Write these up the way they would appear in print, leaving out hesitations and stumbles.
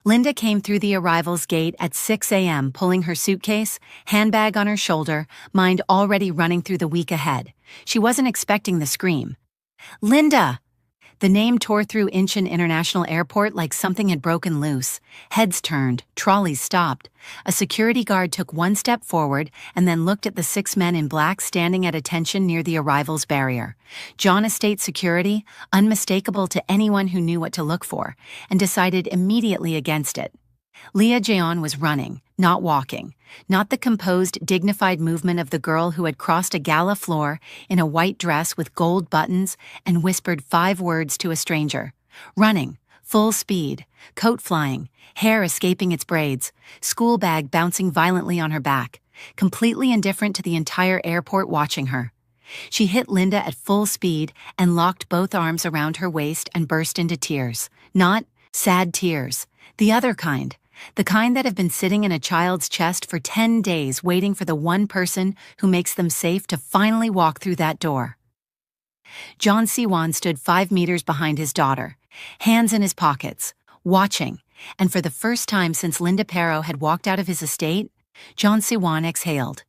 Linda came through the arrivals gate at 6 a.m. pulling her suitcase, handbag on her shoulder, mind already running through the week ahead. She wasn't expecting the scream. "Linda!" The name tore through Incheon International Airport like something had broken loose. Heads turned, trolleys stopped. A security guard took one step forward and then looked at the 6 men in black standing at attention near the arrivals barrier. John Estate security, unmistakable to anyone who knew what to look for, and decided immediately against it. Leah Jeon was running, not walking, not the composed, dignified movement of the girl who had crossed a gala floor in a white dress with gold buttons and whispered 5 words to a stranger. Running, full speed, coat flying, hair escaping its braids, school bag bouncing violently on her back, completely indifferent to the entire airport watching her. She hit Linda at full speed and locked both arms around her waist and burst into tears. Not sad tears, the other kind. The kind that have been sitting in a child's chest for 10 days waiting for the one person who makes them safe to finally walk through that door. John Siwon stood 5 meters behind his daughter, hands in his pockets, watching, and for the first time since Linda Pero had walked out of his estate, John Siwon exhaled.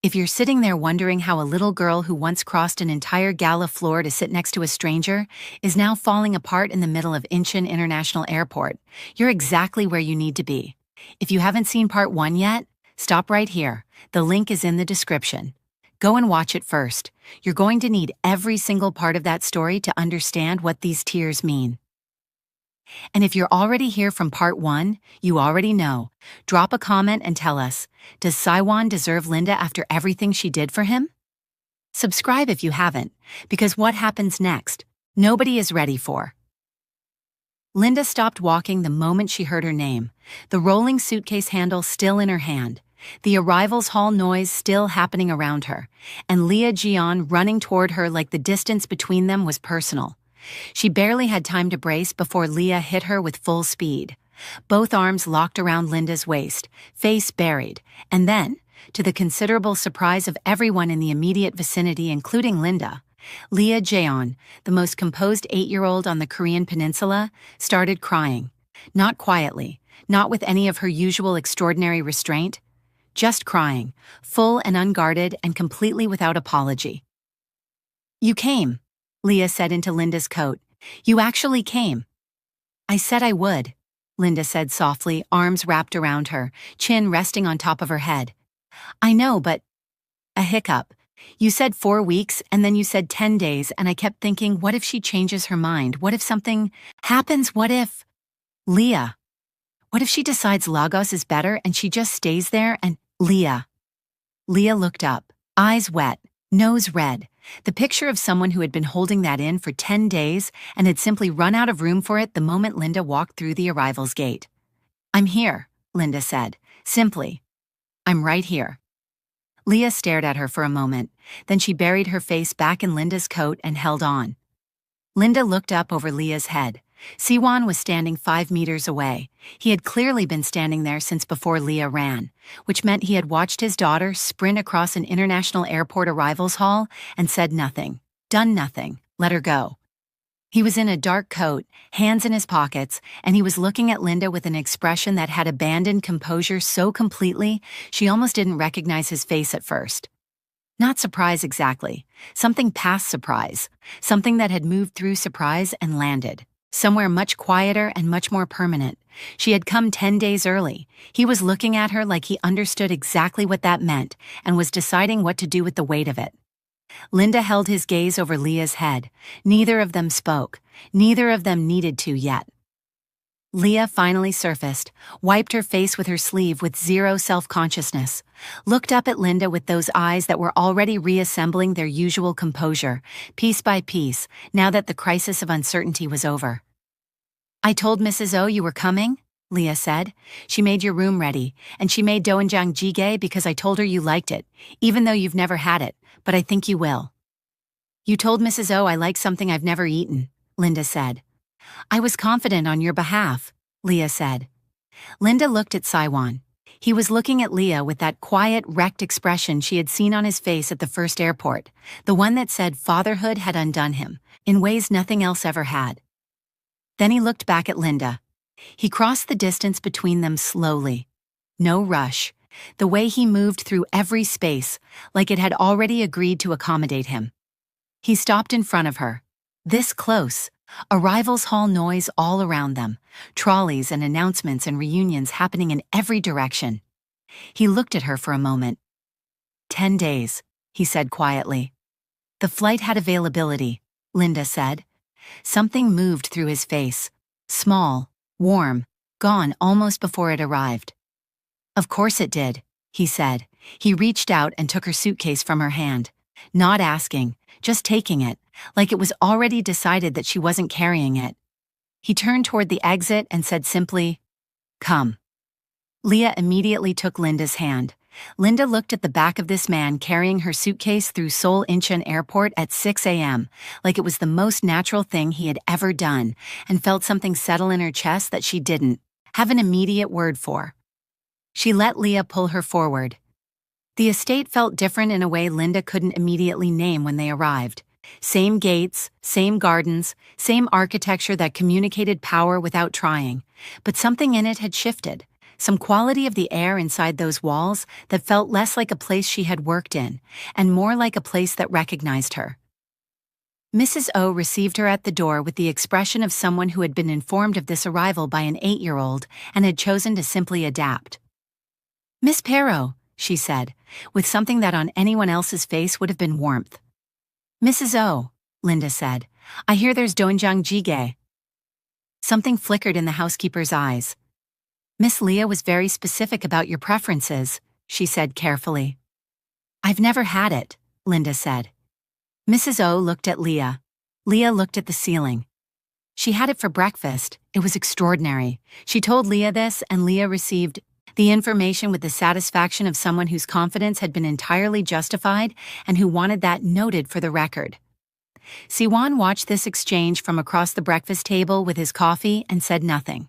If you're sitting there wondering how a little girl who once crossed an entire gala floor to sit next to a stranger is now falling apart in the middle of Incheon International Airport, you're exactly where you need to be. If you haven't seen part 1 yet, stop right here. The link is in the description. Go and watch it first. You're going to need every single part of that story to understand what these tears mean. And if you're already here from part 1, you already know. Drop a comment and tell us, does Siwon deserve Linda after everything she did for him? Subscribe if you haven't, because what happens next, nobody is ready for. Linda stopped walking the moment she heard her name, the rolling suitcase handle still in her hand, the arrivals hall noise still happening around her, and Leah Jeon running toward her like the distance between them was personal. She barely had time to brace before Leah hit her with full speed. Both arms locked around Linda's waist, face buried, and then, to the considerable surprise of everyone in the immediate vicinity including Linda, Leah Jeon, the most composed 8-year-old on the Korean peninsula, started crying. Not quietly, not with any of her usual extraordinary restraint, just crying, full and unguarded and completely without apology. "You came," Leah said into Linda's coat. "You actually came." "I said I would," Linda said softly, arms wrapped around her, chin resting on top of her head. "I know, but—" A hiccup. "You said 4 weeks, and then you said 10 days, and I kept thinking, what if she changes her mind? What if something happens? What if—" "Leah, what if she decides Lagos is better and she just stays there and—" "Leah." Leah looked up, eyes wet, nose red. The picture of someone who had been holding that in for 10 days and had simply run out of room for it the moment Linda walked through the arrivals gate. "I'm here," Linda said, simply. "I'm right here." Leah stared at her for a moment, then she buried her face back in Linda's coat and held on. Linda looked up over Leah's head. Siwon was standing 5 meters away. He had clearly been standing there since before Leah ran, which meant he had watched his daughter sprint across an international airport arrivals hall and said nothing, done nothing, let her go. He was in a dark coat, hands in his pockets, and he was looking at Linda with an expression that had abandoned composure so completely she almost didn't recognize his face at first. Not surprise exactly, something past surprise, something that had moved through surprise and landed. Somewhere much quieter and much more permanent. She had come 10 days early. He was looking at her like he understood exactly what that meant and was deciding what to do with the weight of it. Linda held his gaze over Leah's head. Neither of them spoke. Neither of them needed to yet. Leah finally surfaced, wiped her face with her sleeve with zero self-consciousness, looked up at Linda with those eyes that were already reassembling their usual composure, piece by piece, now that the crisis of uncertainty was over. "I told Mrs. O you were coming," Leah said. "She made your room ready, and she made doenjang jjigae because I told her you liked it, even though you've never had it, but I think you will." "You told Mrs. O I like something I've never eaten," Linda said. "I was confident on your behalf," Leah said. Linda looked at Siwon. He was looking at Leah with that quiet, wrecked expression she had seen on his face at the first airport, the one that said fatherhood had undone him, in ways nothing else ever had. Then he looked back at Linda. He crossed the distance between them slowly. No rush. The way he moved through every space, like it had already agreed to accommodate him. He stopped in front of her. This close. Arrivals hall noise all around them. Trolleys and announcements and reunions happening in every direction. He looked at her for a moment. 10 days, he said quietly. The flight had availability, Linda said. Something moved through his face. Small, warm, gone almost before it arrived. Of course it did, he said. He reached out and took her suitcase from her hand. Not asking, just taking it, like it was already decided that she wasn't carrying it. He turned toward the exit and said simply, "Come." Leah immediately took Linda's hand. Linda looked at the back of this man carrying her suitcase through Seoul Incheon Airport at 6 a.m., like it was the most natural thing he had ever done, and felt something settle in her chest that she didn't have an immediate word for. She let Leah pull her forward. The estate felt different in a way Linda couldn't immediately name when they arrived. Same gates, same gardens, same architecture that communicated power without trying, but something in it had shifted. Some quality of the air inside those walls that felt less like a place she had worked in, and more like a place that recognized her. Mrs. O received her at the door with the expression of someone who had been informed of this arrival by an 8-year-old and had chosen to simply adapt. "Miss Perot," she said, with something that on anyone else's face would have been warmth. "Mrs. O," Linda said, "I hear there's doenjang jjigae." Something flickered in the housekeeper's eyes. "Miss Leah was very specific about your preferences," she said carefully. "I've never had it," Linda said. Mrs. O looked at Leah. Leah looked at the ceiling. She had it for breakfast. It was extraordinary. She told Leah this, and Leah received the information with the satisfaction of someone whose confidence had been entirely justified and who wanted that noted for the record. Siwon watched this exchange from across the breakfast table with his coffee and said nothing.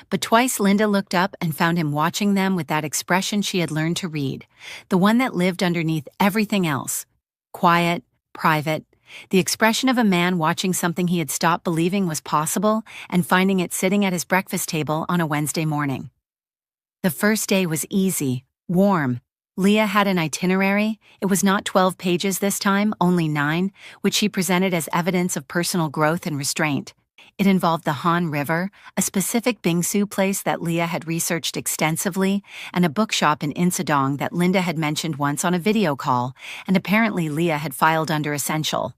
But twice Linda looked up and found him watching them with that expression she had learned to read, the one that lived underneath everything else. Quiet, private, the expression of a man watching something he had stopped believing was possible and finding it sitting at his breakfast table on a Wednesday morning. The first day was easy, warm. Leah had an itinerary. It was not 12 pages this time, only 9, which she presented as evidence of personal growth and restraint. It involved the Han River, a specific bingsu place that Leah had researched extensively, and a bookshop in Insadong that Linda had mentioned once on a video call, and apparently Leah had filed under essential.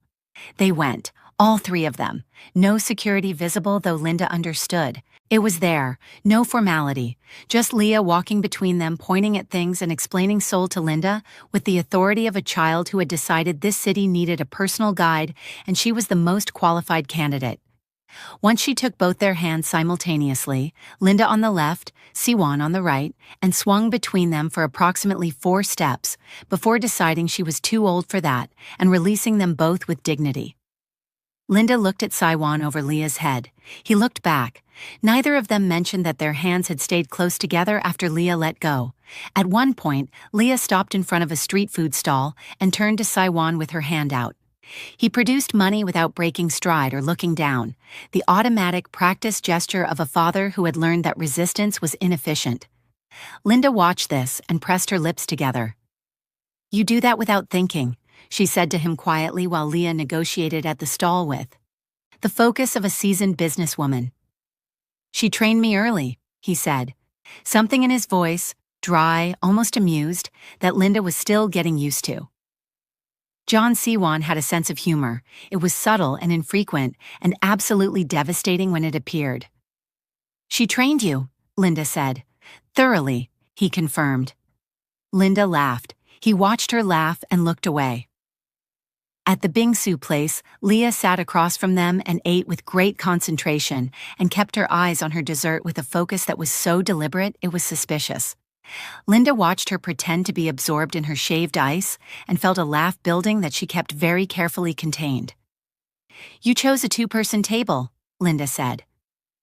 They went, all 3 of them. No security visible, though Linda understood. It was there, no formality, just Leah walking between them, pointing at things and explaining Seoul to Linda with the authority of a child who had decided this city needed a personal guide and she was the most qualified candidate. Once she took both their hands simultaneously, Linda on the left, Siwon on the right, and swung between them for approximately 4 steps before deciding she was too old for that and releasing them both with dignity. Linda looked at Siwon over Leah's head. He looked back. Neither of them mentioned that their hands had stayed close together after Leah let go. At one point, Leah stopped in front of a street food stall and turned to Siwon with her hand out. He produced money without breaking stride or looking down, the automatic practiced gesture of a father who had learned that resistance was inefficient. Linda watched this and pressed her lips together. "You do that without thinking," she said to him quietly while Leah negotiated at the stall with the focus of a seasoned businesswoman. "She trained me early," he said. Something in his voice, dry, almost amused, that Linda was still getting used to. John Siwon had a sense of humor. It was subtle and infrequent, and absolutely devastating when it appeared. "She trained you," Linda said. "Thoroughly," he confirmed. Linda laughed. He watched her laugh and looked away. At the bingsu place, Leah sat across from them and ate with great concentration and kept her eyes on her dessert with a focus that was so deliberate it was suspicious. Linda watched her pretend to be absorbed in her shaved ice and felt a laugh building that she kept very carefully contained. "You chose a 2-person table," Linda said.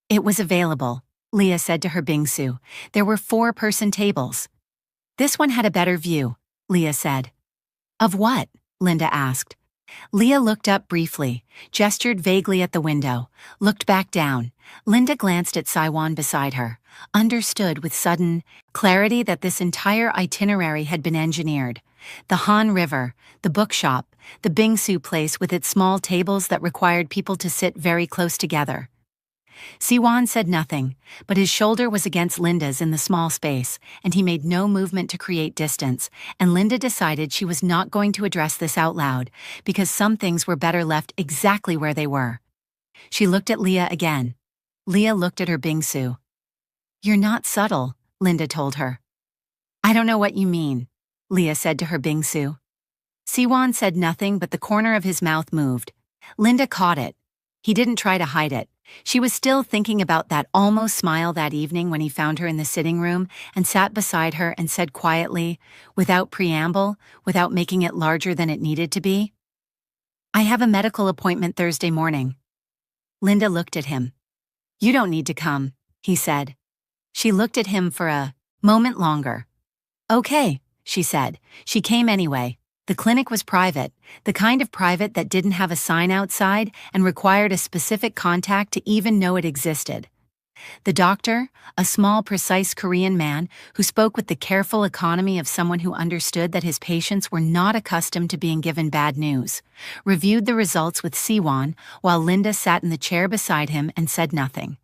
"It was available," Leah said to her bingsu. "There were 4-person tables." "This one had a better view," Leah said. "Of what?" Linda asked. Leah looked up briefly, gestured vaguely at the window, looked back down. Linda glanced at Siwon beside her, understood with sudden clarity that this entire itinerary had been engineered. The Han River, the bookshop, the bingsu place with its small tables that required people to sit very close together. Siwon said nothing, but his shoulder was against Linda's in the small space, and he made no movement to create distance, and Linda decided she was not going to address this out loud, because some things were better left exactly where they were. She looked at Leah again. Leah looked at her bingsu. "You're not subtle," Linda told her. "I don't know what you mean," Leah said to her bingsu. Siwon said nothing, but the corner of his mouth moved. Linda caught it. He didn't try to hide it. She was still thinking about that almost smile that evening when he found her in the sitting room and sat beside her and said quietly, without preamble, without making it larger than it needed to be, "I have a medical appointment Thursday morning." Linda looked at him. "You don't need to come," he said. She looked at him for a moment longer. "Okay," she said. She came anyway. The clinic was private, the kind of private that didn't have a sign outside and required a specific contact to even know it existed. The doctor, a small, precise Korean man who spoke with the careful economy of someone who understood that his patients were not accustomed to being given bad news, reviewed the results with Siwon while Linda sat in the chair beside him and said nothing.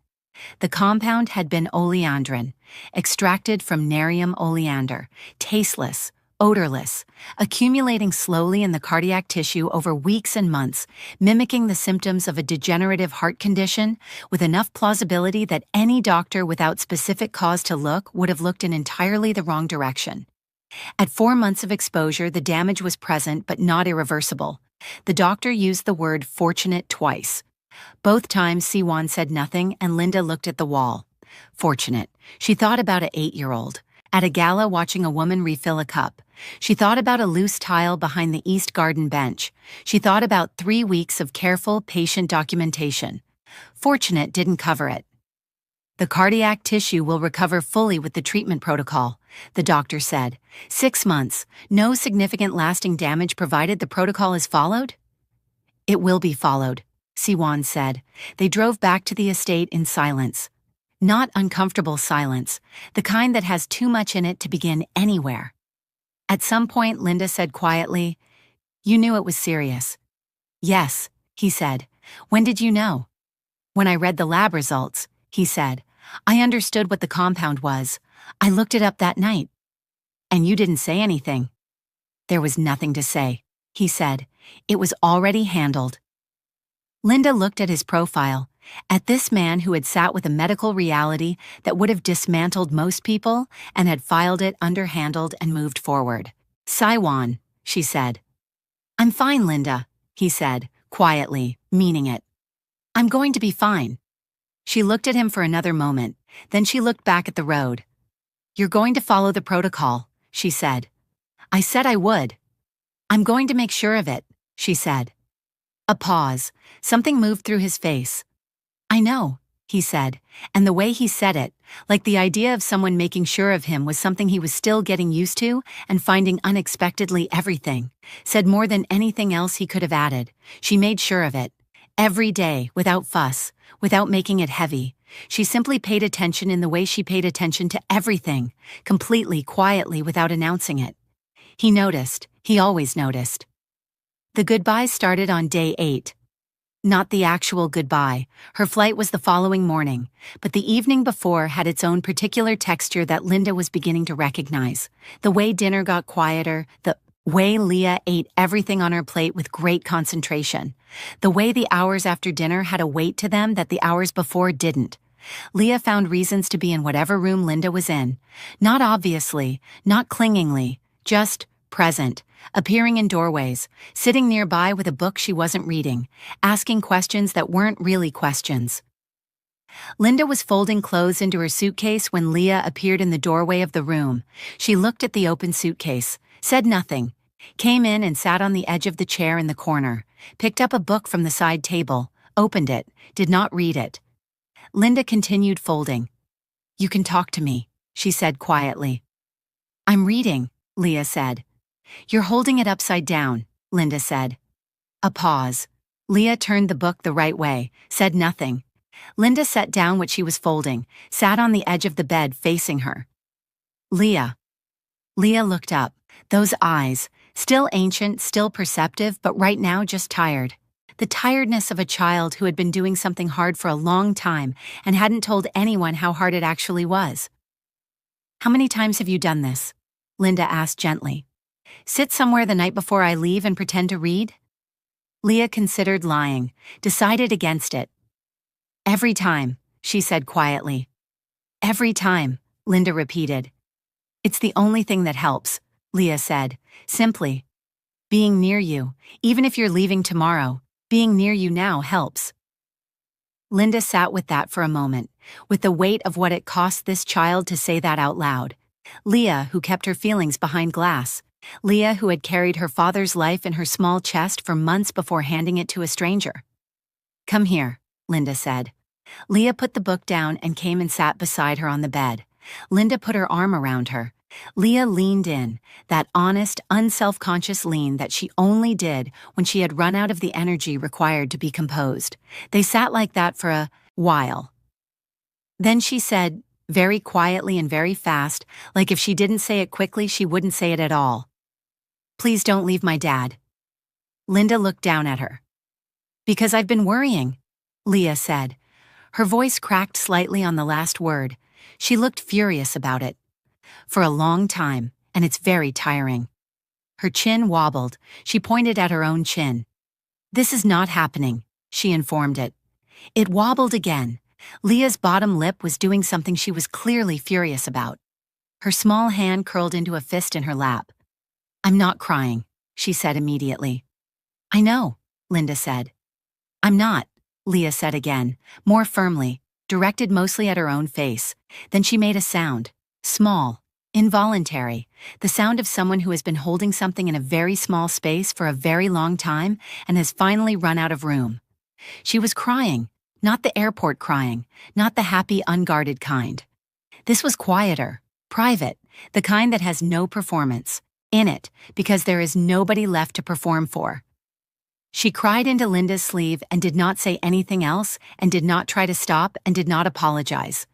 The compound had been oleandrin, extracted from Narium oleander, tasteless, odorless, accumulating slowly in the cardiac tissue over weeks and months, mimicking the symptoms of a degenerative heart condition, with enough plausibility that any doctor without specific cause to look would have looked in entirely the wrong direction. At 4 months of exposure, the damage was present but not irreversible. The doctor used the word fortunate twice. Both times Siwon said nothing and Linda looked at the wall. Fortunate. She thought about an 8-year-old. At a gala watching a woman refill a cup. She thought about a loose tile behind the East Garden bench. She thought about 3 weeks of careful, patient documentation. Fortunate didn't cover it. "The cardiac tissue will recover fully with the treatment protocol," the doctor said. 6 months, no significant lasting damage provided the protocol is followed? "It will be followed," Siwon said. They drove back to the estate in silence. Not uncomfortable silence, the kind that has too much in it to begin anywhere. At some point, Linda said quietly, "You knew it was serious." "Yes," he said. "When did you know?" "When I read the lab results," he said. "I understood what the compound was. I looked it up that night." "And you didn't say anything?" "There was nothing to say," he said. "It was already handled." Linda looked at his profile, at this man who had sat with a medical reality that would have dismantled most people and had filed it underhandled and moved forward. "Siwon," she said. "I'm fine, Linda," he said, quietly, meaning it. "I'm going to be fine." She looked at him for another moment, then she looked back at the road. "You're going to follow the protocol," she said. "I said I would." "I'm going to make sure of it," she said. A pause. Something moved through his face. "I know," he said, and the way he said it, like the idea of someone making sure of him was something he was still getting used to and finding unexpectedly everything, said more than anything else he could have added. She made sure of it. Every day, without fuss, without making it heavy. She simply paid attention in the way she paid attention to everything, completely, quietly, without announcing it. He noticed. He always noticed. The goodbyes started on day 8. Not the actual goodbye. Her flight was the following morning, but the evening before had its own particular texture that Linda was beginning to recognize. The way dinner got quieter, the way Leah ate everything on her plate with great concentration, the way the hours after dinner had a weight to them that the hours before didn't. Leah found reasons to be in whatever room Linda was in, not obviously, not clingingly, just present, appearing in doorways, sitting nearby with a book she wasn't reading, asking questions that weren't really questions. Linda was folding clothes into her suitcase when Leah appeared in the doorway of the room. She looked at the open suitcase, said nothing, came in and sat on the edge of the chair in the corner, picked up a book from the side table, opened it, did not read it. Linda continued folding. "You can talk to me," she said quietly. "I'm reading," Leah said. "You're holding it upside down," Linda said. A pause. Leah turned the book the right way, said nothing. Linda set down what she was folding, sat on the edge of the bed facing her. Leah. Leah looked up. Those eyes, still ancient, still perceptive, but right now just tired. The tiredness of a child who had been doing something hard for a long time and hadn't told anyone how hard it actually was. How many times have you done this? Linda asked gently. Sit somewhere the night before I leave and pretend to read? Leah considered lying, decided against it. Every time, she said quietly. Every time, Linda repeated. It's the only thing that helps, Leah said, simply. Being near you, even if you're leaving tomorrow, being near you now helps. Linda sat with that for a moment, with the weight of what it cost this child to say that out loud. Leah, who kept her feelings behind glass. Leah, who had carried her father's life in her small chest for months before handing it to a stranger. Come here, Linda said. Leah put the book down and came and sat beside her on the bed. Linda put her arm around her. Leah leaned in, that honest, unself-conscious lean that she only did when she had run out of the energy required to be composed. They sat like that for a while. Then she said, very quietly and very fast, like if she didn't say it quickly, she wouldn't say it at all. Please don't leave my dad. Linda looked down at her. Because I've been worrying, Leah said. Her voice cracked slightly on the last word. She looked furious about it. For a long time, and it's very tiring. Her chin wobbled. She pointed at her own chin. This is not happening, she informed it. It wobbled again. Leah's bottom lip was doing something she was clearly furious about. Her small hand curled into a fist in her lap. I'm not crying, she said immediately. I know, Linda said. I'm not, Leah said again, more firmly, directed mostly at her own face. Then she made a sound, small, involuntary, the sound of someone who has been holding something in a very small space for a very long time and has finally run out of room. She was crying, not the airport crying, not the happy, unguarded kind. This was quieter, private, the kind that has no performance in it because there is nobody left to perform for. She cried into Linda's sleeve and did not say anything else and did not try to stop and did not apologize.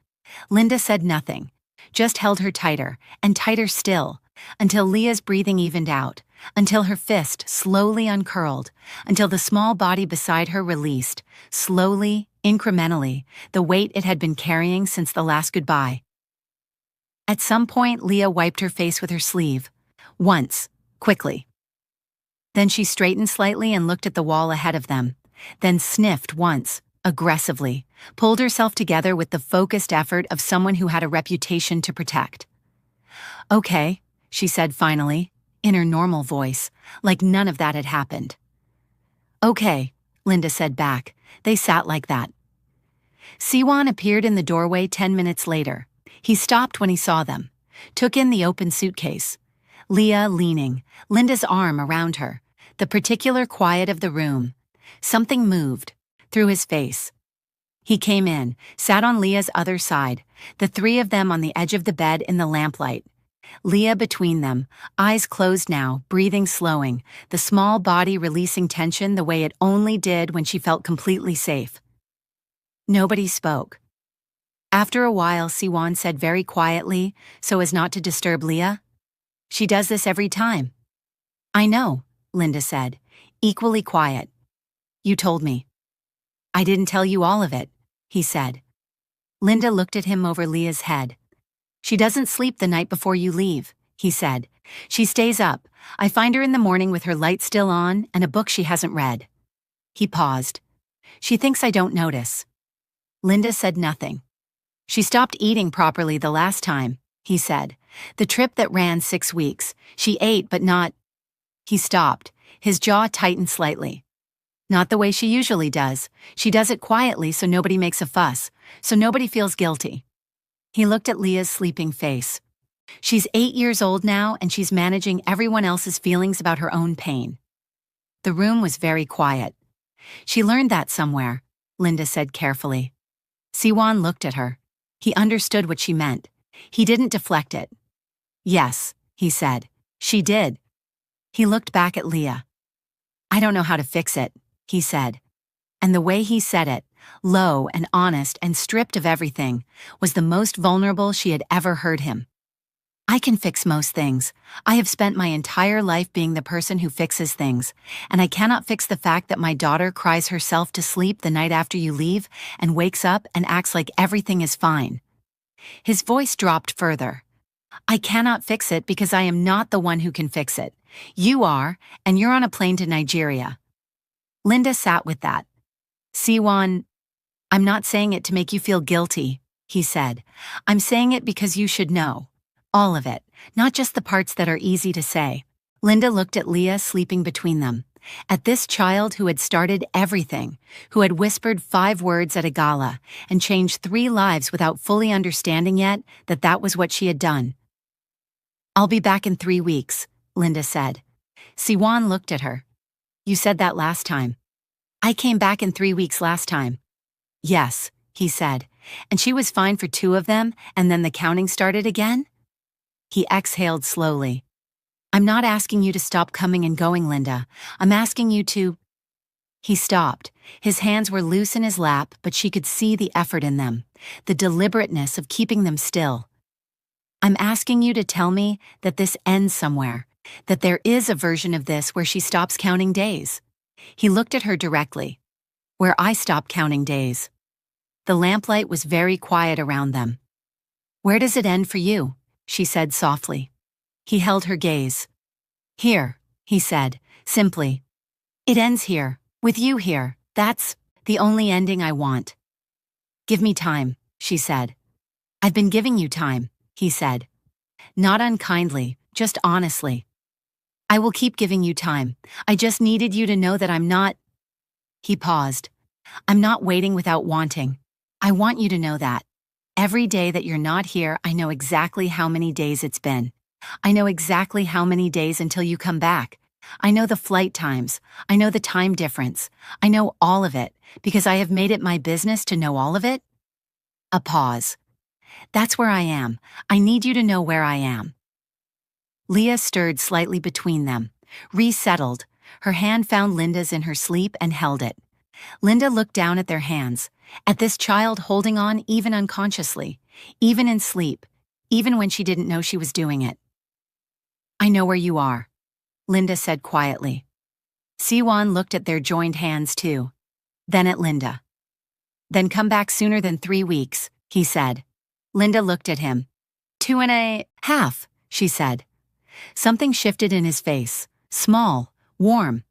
Linda said nothing, just held her tighter and tighter still, until Leah's breathing evened out, until her fist slowly uncurled, until the small body beside her released, slowly, incrementally, the weight it had been carrying since the last goodbye. At some point, Leah wiped her face with her sleeve. Once, quickly. Then she straightened slightly and looked at the wall ahead of them, then sniffed once, aggressively, pulled herself together with the focused effort of someone who had a reputation to protect. Okay, she said finally, in her normal voice, like none of that had happened. Okay, Linda said back. They sat like that. Siwon appeared in the doorway 10 minutes later. He stopped when he saw them, took in the open suitcase. Leah leaning, Linda's arm around her, the particular quiet of the room. Something moved, through his face. He came in, sat on Leah's other side, the three of them on the edge of the bed in the lamplight. Leah between them, eyes closed now, breathing slowing, the small body releasing tension the way it only did when she felt completely safe. Nobody spoke. After a while, Siwon said very quietly, so as not to disturb Leah, She does this every time. I know, Linda said, equally quiet. You told me. I didn't tell you all of it, he said. Linda looked at him over Leah's head. She doesn't sleep the night before you leave, he said. She stays up. I find her in the morning with her light still on and a book she hasn't read. He paused. She thinks I don't notice. Linda said nothing. She stopped eating properly the last time, he said. The trip that ran 6 weeks. She ate, but not... He stopped. His jaw tightened slightly. Not the way she usually does. She does it quietly so nobody makes a fuss, so nobody feels guilty. He looked at Leah's sleeping face. She's 8 years old now and she's managing everyone else's feelings about her own pain. The room was very quiet. She learned that somewhere, Linda said carefully. Siwon looked at her. He understood what she meant. He didn't deflect it. Yes, he said. She did. He looked back at Leah. I don't know how to fix it, he said. And the way he said it, low and honest and stripped of everything, was the most vulnerable she had ever heard him. I can fix most things. I have spent my entire life being the person who fixes things, and I cannot fix the fact that my daughter cries herself to sleep the night after you leave and wakes up and acts like everything is fine. His voice dropped further. I cannot fix it because I am not the one who can fix it. You are, and you're on a plane to Nigeria. Linda sat with that. Siwon, I'm not saying it to make you feel guilty, he said. I'm saying it because you should know. All of it, not just the parts that are easy to say. Linda looked at Leah sleeping between them, at this child who had started everything, who had whispered 5 words at a gala and changed 3 lives without fully understanding yet that that was what she had done. I'll be back in 3 weeks, Linda said. Siwon looked at her. You said that last time. I came back in 3 weeks last time. Yes, he said. And she was fine for 2 of them, and then the counting started again? He exhaled slowly. I'm not asking you to stop coming and going, Linda. I'm asking you to... He stopped. His hands were loose in his lap, but she could see the effort in them, the deliberateness of keeping them still. I'm asking you to tell me that this ends somewhere, that there is a version of this where she stops counting days. He looked at her directly. Where I stop counting days. The lamplight was very quiet around them. Where does it end for you? She said softly. He held her gaze. Here, he said, simply. It ends here, with you here. That's the only ending I want. Give me time, she said. I've been giving you time, he said. Not unkindly, just honestly. I will keep giving you time. I just needed you to know that I'm not... He paused. I'm not waiting without wanting. I want you to know that. Every day that you're not here, I know exactly how many days it's been. I know exactly how many days until you come back. I know the flight times. I know the time difference. I know all of it, because I have made it my business to know all of it. A pause. That's where I am. I need you to know where I am. Leah stirred slightly between them, resettled. Her hand found Linda's in her sleep and held it. Linda looked down at their hands, at this child holding on even unconsciously, even in sleep, even when she didn't know she was doing it. I know where you are, Linda said quietly. Siwon looked at their joined hands too, then at Linda. Then come back sooner than 3 weeks, he said. Linda looked at him. 2.5, she said. Something shifted in his face, small, warm.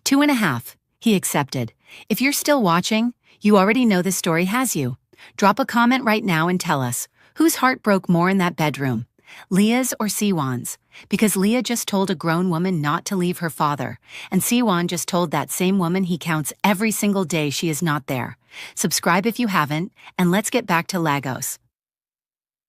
2.5, he accepted. If you're still watching, you already know this story has you. Drop a comment right now and tell us, whose heart broke more in that bedroom? Leah's or Siwon's? Because Leah just told a grown woman not to leave her father, and Siwon just told that same woman he counts every single day she is not there. Subscribe if you haven't, and let's get back to Lagos.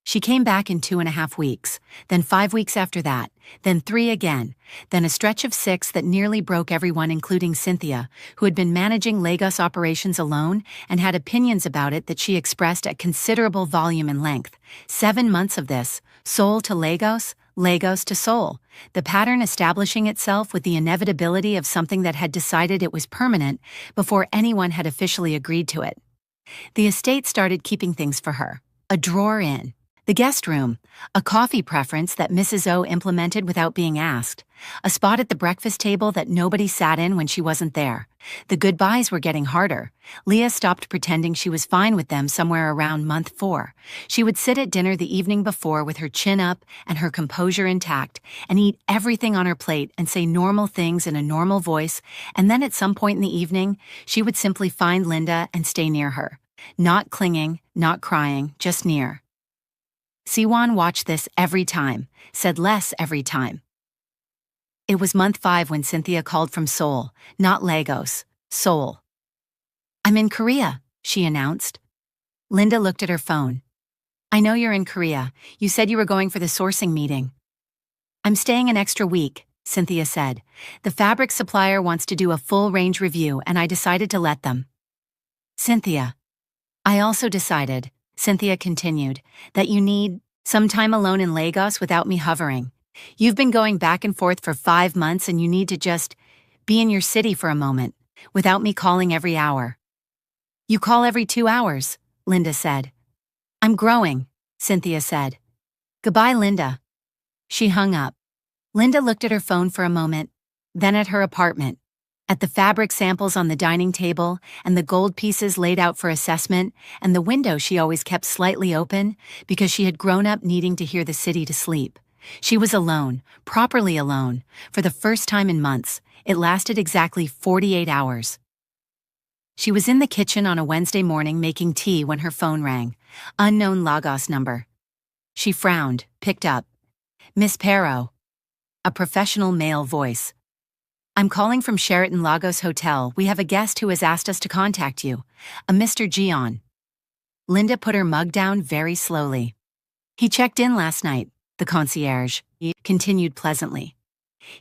She came back in 2.5 weeks, then 5 weeks after that, then 3 again, then a stretch of 6 that nearly broke everyone including Cynthia, who had been managing Lagos operations alone and had opinions about it that she expressed at considerable volume and length. 7 months of this, Seoul to Lagos, Lagos to Seoul, the pattern establishing itself with the inevitability of something that had decided it was permanent before anyone had officially agreed to it. The estate started keeping things for her, a drawer in the guest room, a coffee preference that Mrs. O implemented without being asked, a spot at the breakfast table that nobody sat in when she wasn't there. The goodbyes were getting harder. Leah stopped pretending she was fine with them somewhere around month 4. She would sit at dinner the evening before with her chin up and her composure intact and eat everything on her plate and say normal things in a normal voice, and then at some point in the evening, she would simply find Linda and stay near her. Not clinging, not crying, just near. Siwon watched this every time, said less every time. It was month 5 when Cynthia called from Seoul, not Lagos, Seoul. I'm in Korea, she announced. Linda looked at her phone. I know you're in Korea. You said you were going for the sourcing meeting. I'm staying an extra week, Cynthia said. The fabric supplier wants to do a full range review and I decided to let them. Cynthia. I also decided, Cynthia continued, that you need some time alone in Lagos without me hovering. You've been going back and forth for 5 months and you need to just Be in your city for a moment, without me calling every hour. You call every 2 hours, Linda said. I'm growing, Cynthia said. Goodbye, Linda. She hung up. Linda looked at her phone for a moment, then at her apartment, at the fabric samples on the dining table, and the gold pieces laid out for assessment, and the window she always kept slightly open, because she had grown up needing to hear the city to sleep. She was alone, properly alone, for the first time in months. It lasted exactly 48 hours. She was in the kitchen on a Wednesday morning making tea when her phone rang. Unknown Lagos number. She frowned, picked up. Miss Pero. A professional male voice. I'm calling from Sheraton Lagos Hotel. We have a guest who has asked us to contact you. A Mr. Gion. Linda put her mug down very slowly. He checked in last night, the concierge continued pleasantly.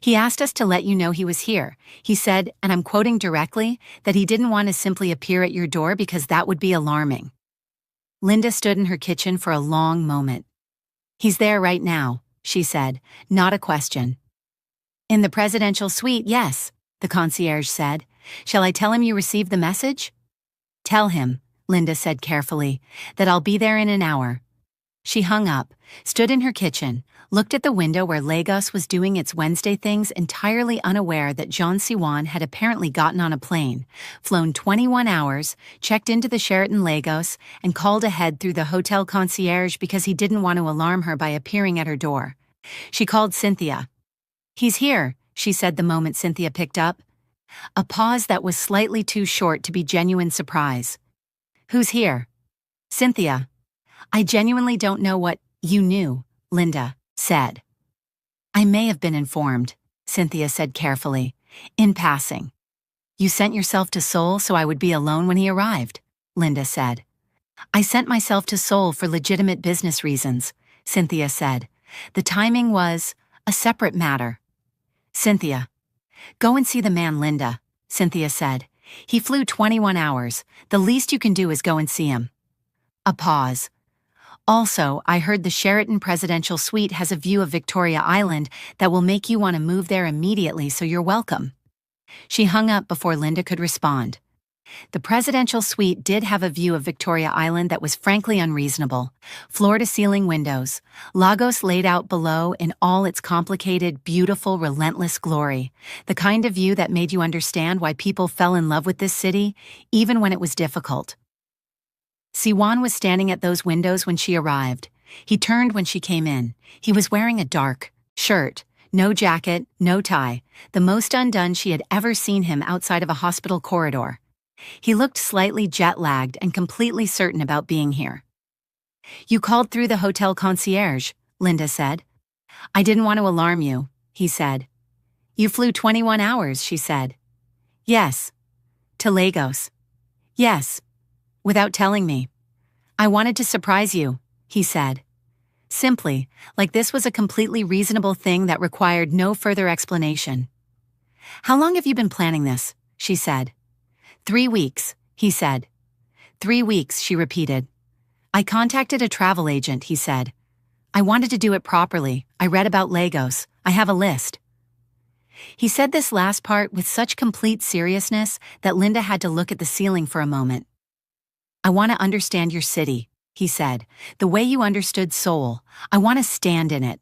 He asked us to let you know he was here. He said, and I'm quoting directly, that he didn't want to simply appear at your door because that would be alarming. Linda stood in her kitchen for a long moment. He's there right now, she said, not a question. In the presidential suite, yes, the concierge said. Shall I tell him you received the message? Tell him, Linda said carefully, that I'll be there in an hour. She hung up, stood in her kitchen, looked at the window where Lagos was doing its Wednesday things, entirely unaware that Siwon had apparently gotten on a plane, flown 21 hours, checked into the Sheraton Lagos, and called ahead through the hotel concierge because he didn't want to alarm her by appearing at her door. She called Cynthia. He's here, she said the moment Cynthia picked up. A pause that was slightly too short to be genuine surprise. Who's here? Cynthia. I genuinely don't know what you knew, Linda said. I may have been informed, Cynthia said carefully, in passing. You sent yourself to Seoul so I would be alone when he arrived, Linda said. I sent myself to Seoul for legitimate business reasons, Cynthia said. The timing was a separate matter. Cynthia. Go and see the man, Linda, Cynthia said. He flew 21 hours. The least you can do is go and see him. A pause. Also, I heard the Sheraton Presidential Suite has a view of Victoria Island that will make you want to move there immediately, so you're welcome. She hung up before Linda could respond. The Presidential Suite did have a view of Victoria Island that was frankly unreasonable. Floor-to-ceiling windows, Lagos laid out below in all its complicated, beautiful, relentless glory. The kind of view that made you understand why people fell in love with this city, even when it was difficult. Siwon was standing at those windows when she arrived. He turned when she came in. He was wearing a dark shirt, no jacket, no tie, the most undone she had ever seen him outside of a hospital corridor. He looked slightly jet-lagged and completely certain about being here. You called through the hotel concierge, Linda said. I didn't want to alarm you, he said. You flew 21 hours, she said. Yes. To Lagos. Yes. Without telling me. I wanted to surprise you, he said. Simply, like this was a completely reasonable thing that required no further explanation. How long have you been planning this? She said. 3 weeks, he said. 3 weeks, she repeated. I contacted a travel agent, he said. I wanted to do it properly. I read about Lagos. I have a list. He said this last part with such complete seriousness that Linda had to look at the ceiling for a moment. I want to understand your city, he said, the way you understood Seoul. I want to stand in it.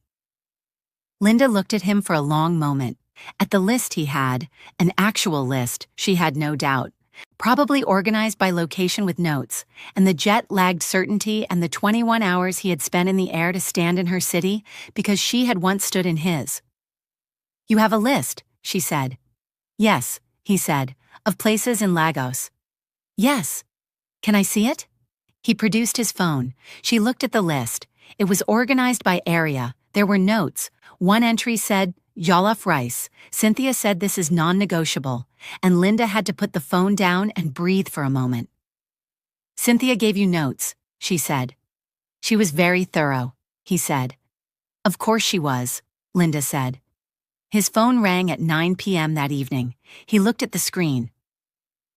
Linda looked at him for a long moment. At the list he had, an actual list, she had no doubt, probably organized by location with notes, and the jet-lagged certainty and the 21 hours he had spent in the air to stand in her city because she had once stood in his. You have a list, she said. Yes, he said, of places in Lagos. Yes. Can I see it? He produced his phone. She looked at the list. It was organized by area. There were notes. One entry said, jollof rice. Cynthia said this is non-negotiable, and Linda had to put the phone down and breathe for a moment. Cynthia gave you notes, she said. She was very thorough, he said. Of course she was, Linda said. His phone rang at 9 p.m. that evening. He looked at the screen.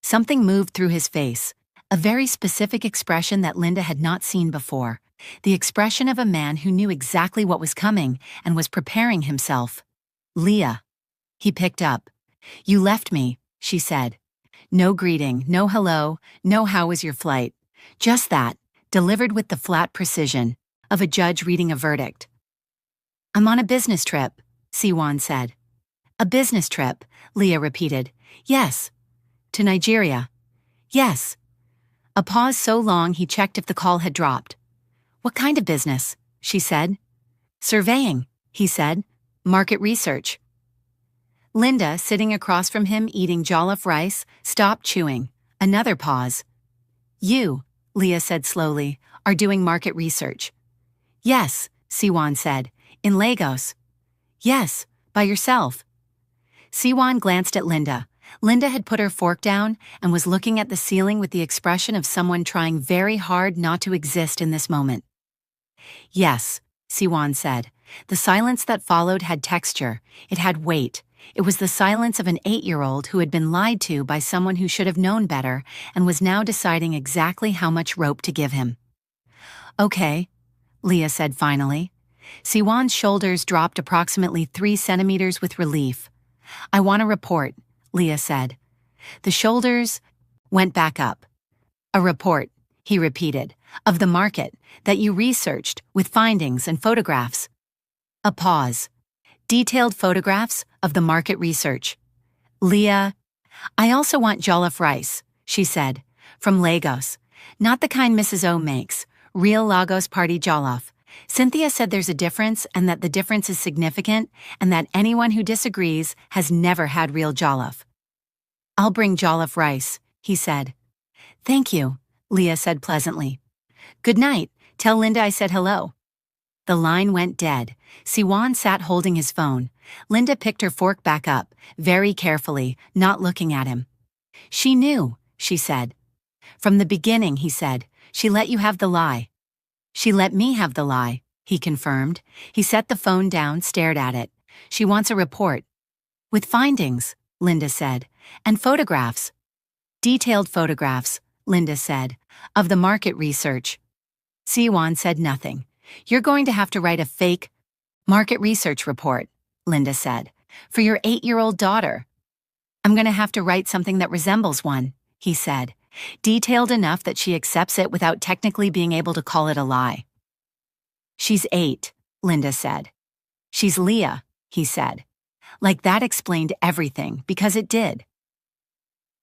Something moved through his face. A very specific expression that Linda had not seen before. The expression of a man who knew exactly what was coming and was preparing himself. Leah. He picked up. You left me, she said. No greeting, no hello, no how was your flight. Just that, delivered with the flat precision of a judge reading a verdict. I'm on a business trip, Siwon said. A business trip, Leah repeated. Yes. To Nigeria. Yes. A pause so long he checked if the call had dropped. What kind of business? She said. Surveying, he said. Market research. Linda, sitting across from him eating jollof rice, stopped chewing. Another pause. You, Leah said slowly, are doing market research. Yes, Siwon said. In Lagos. Yes, by yourself. Siwon glanced at Linda. Linda had put her fork down and was looking at the ceiling with the expression of someone trying very hard not to exist in this moment. Yes, Siwon said. The silence that followed had texture. It had weight. It was the silence of an 8-year-old who had been lied to by someone who should have known better and was now deciding exactly how much rope to give him. Okay, Leah said finally. Siwon's shoulders dropped approximately 3 centimeters with relief. I want a report, Leah said. The shoulders went back up. A report, he repeated, of the market that you researched with findings and photographs. A pause. Detailed photographs of the market research. Leah, I also want jollof rice, she said, from Lagos. Not the kind Mrs. O makes, real Lagos party jollof. Cynthia said there's a difference and that the difference is significant and that anyone who disagrees has never had real jollof. I'll bring jollof rice, he said. Thank you, Leah said pleasantly. Good night, tell Linda I said hello. The line went dead. Siwon sat holding his phone. Linda picked her fork back up, very carefully, not looking at him. She knew, she said. From the beginning, he said, she let you have the lie. She let me have the lie, he confirmed. He set the phone down, stared at it. She wants a report. With findings, Linda said, and photographs. Detailed photographs, Linda said, of the market research. Siwon said nothing. You're going to have to write a fake market research report, Linda said, for your 8-year-old daughter. I'm going to have to write something that resembles one, he said, detailed enough that she accepts it without technically being able to call it a lie. She's 8, Linda said. She's Leah, he said. Like that explained everything, because it did.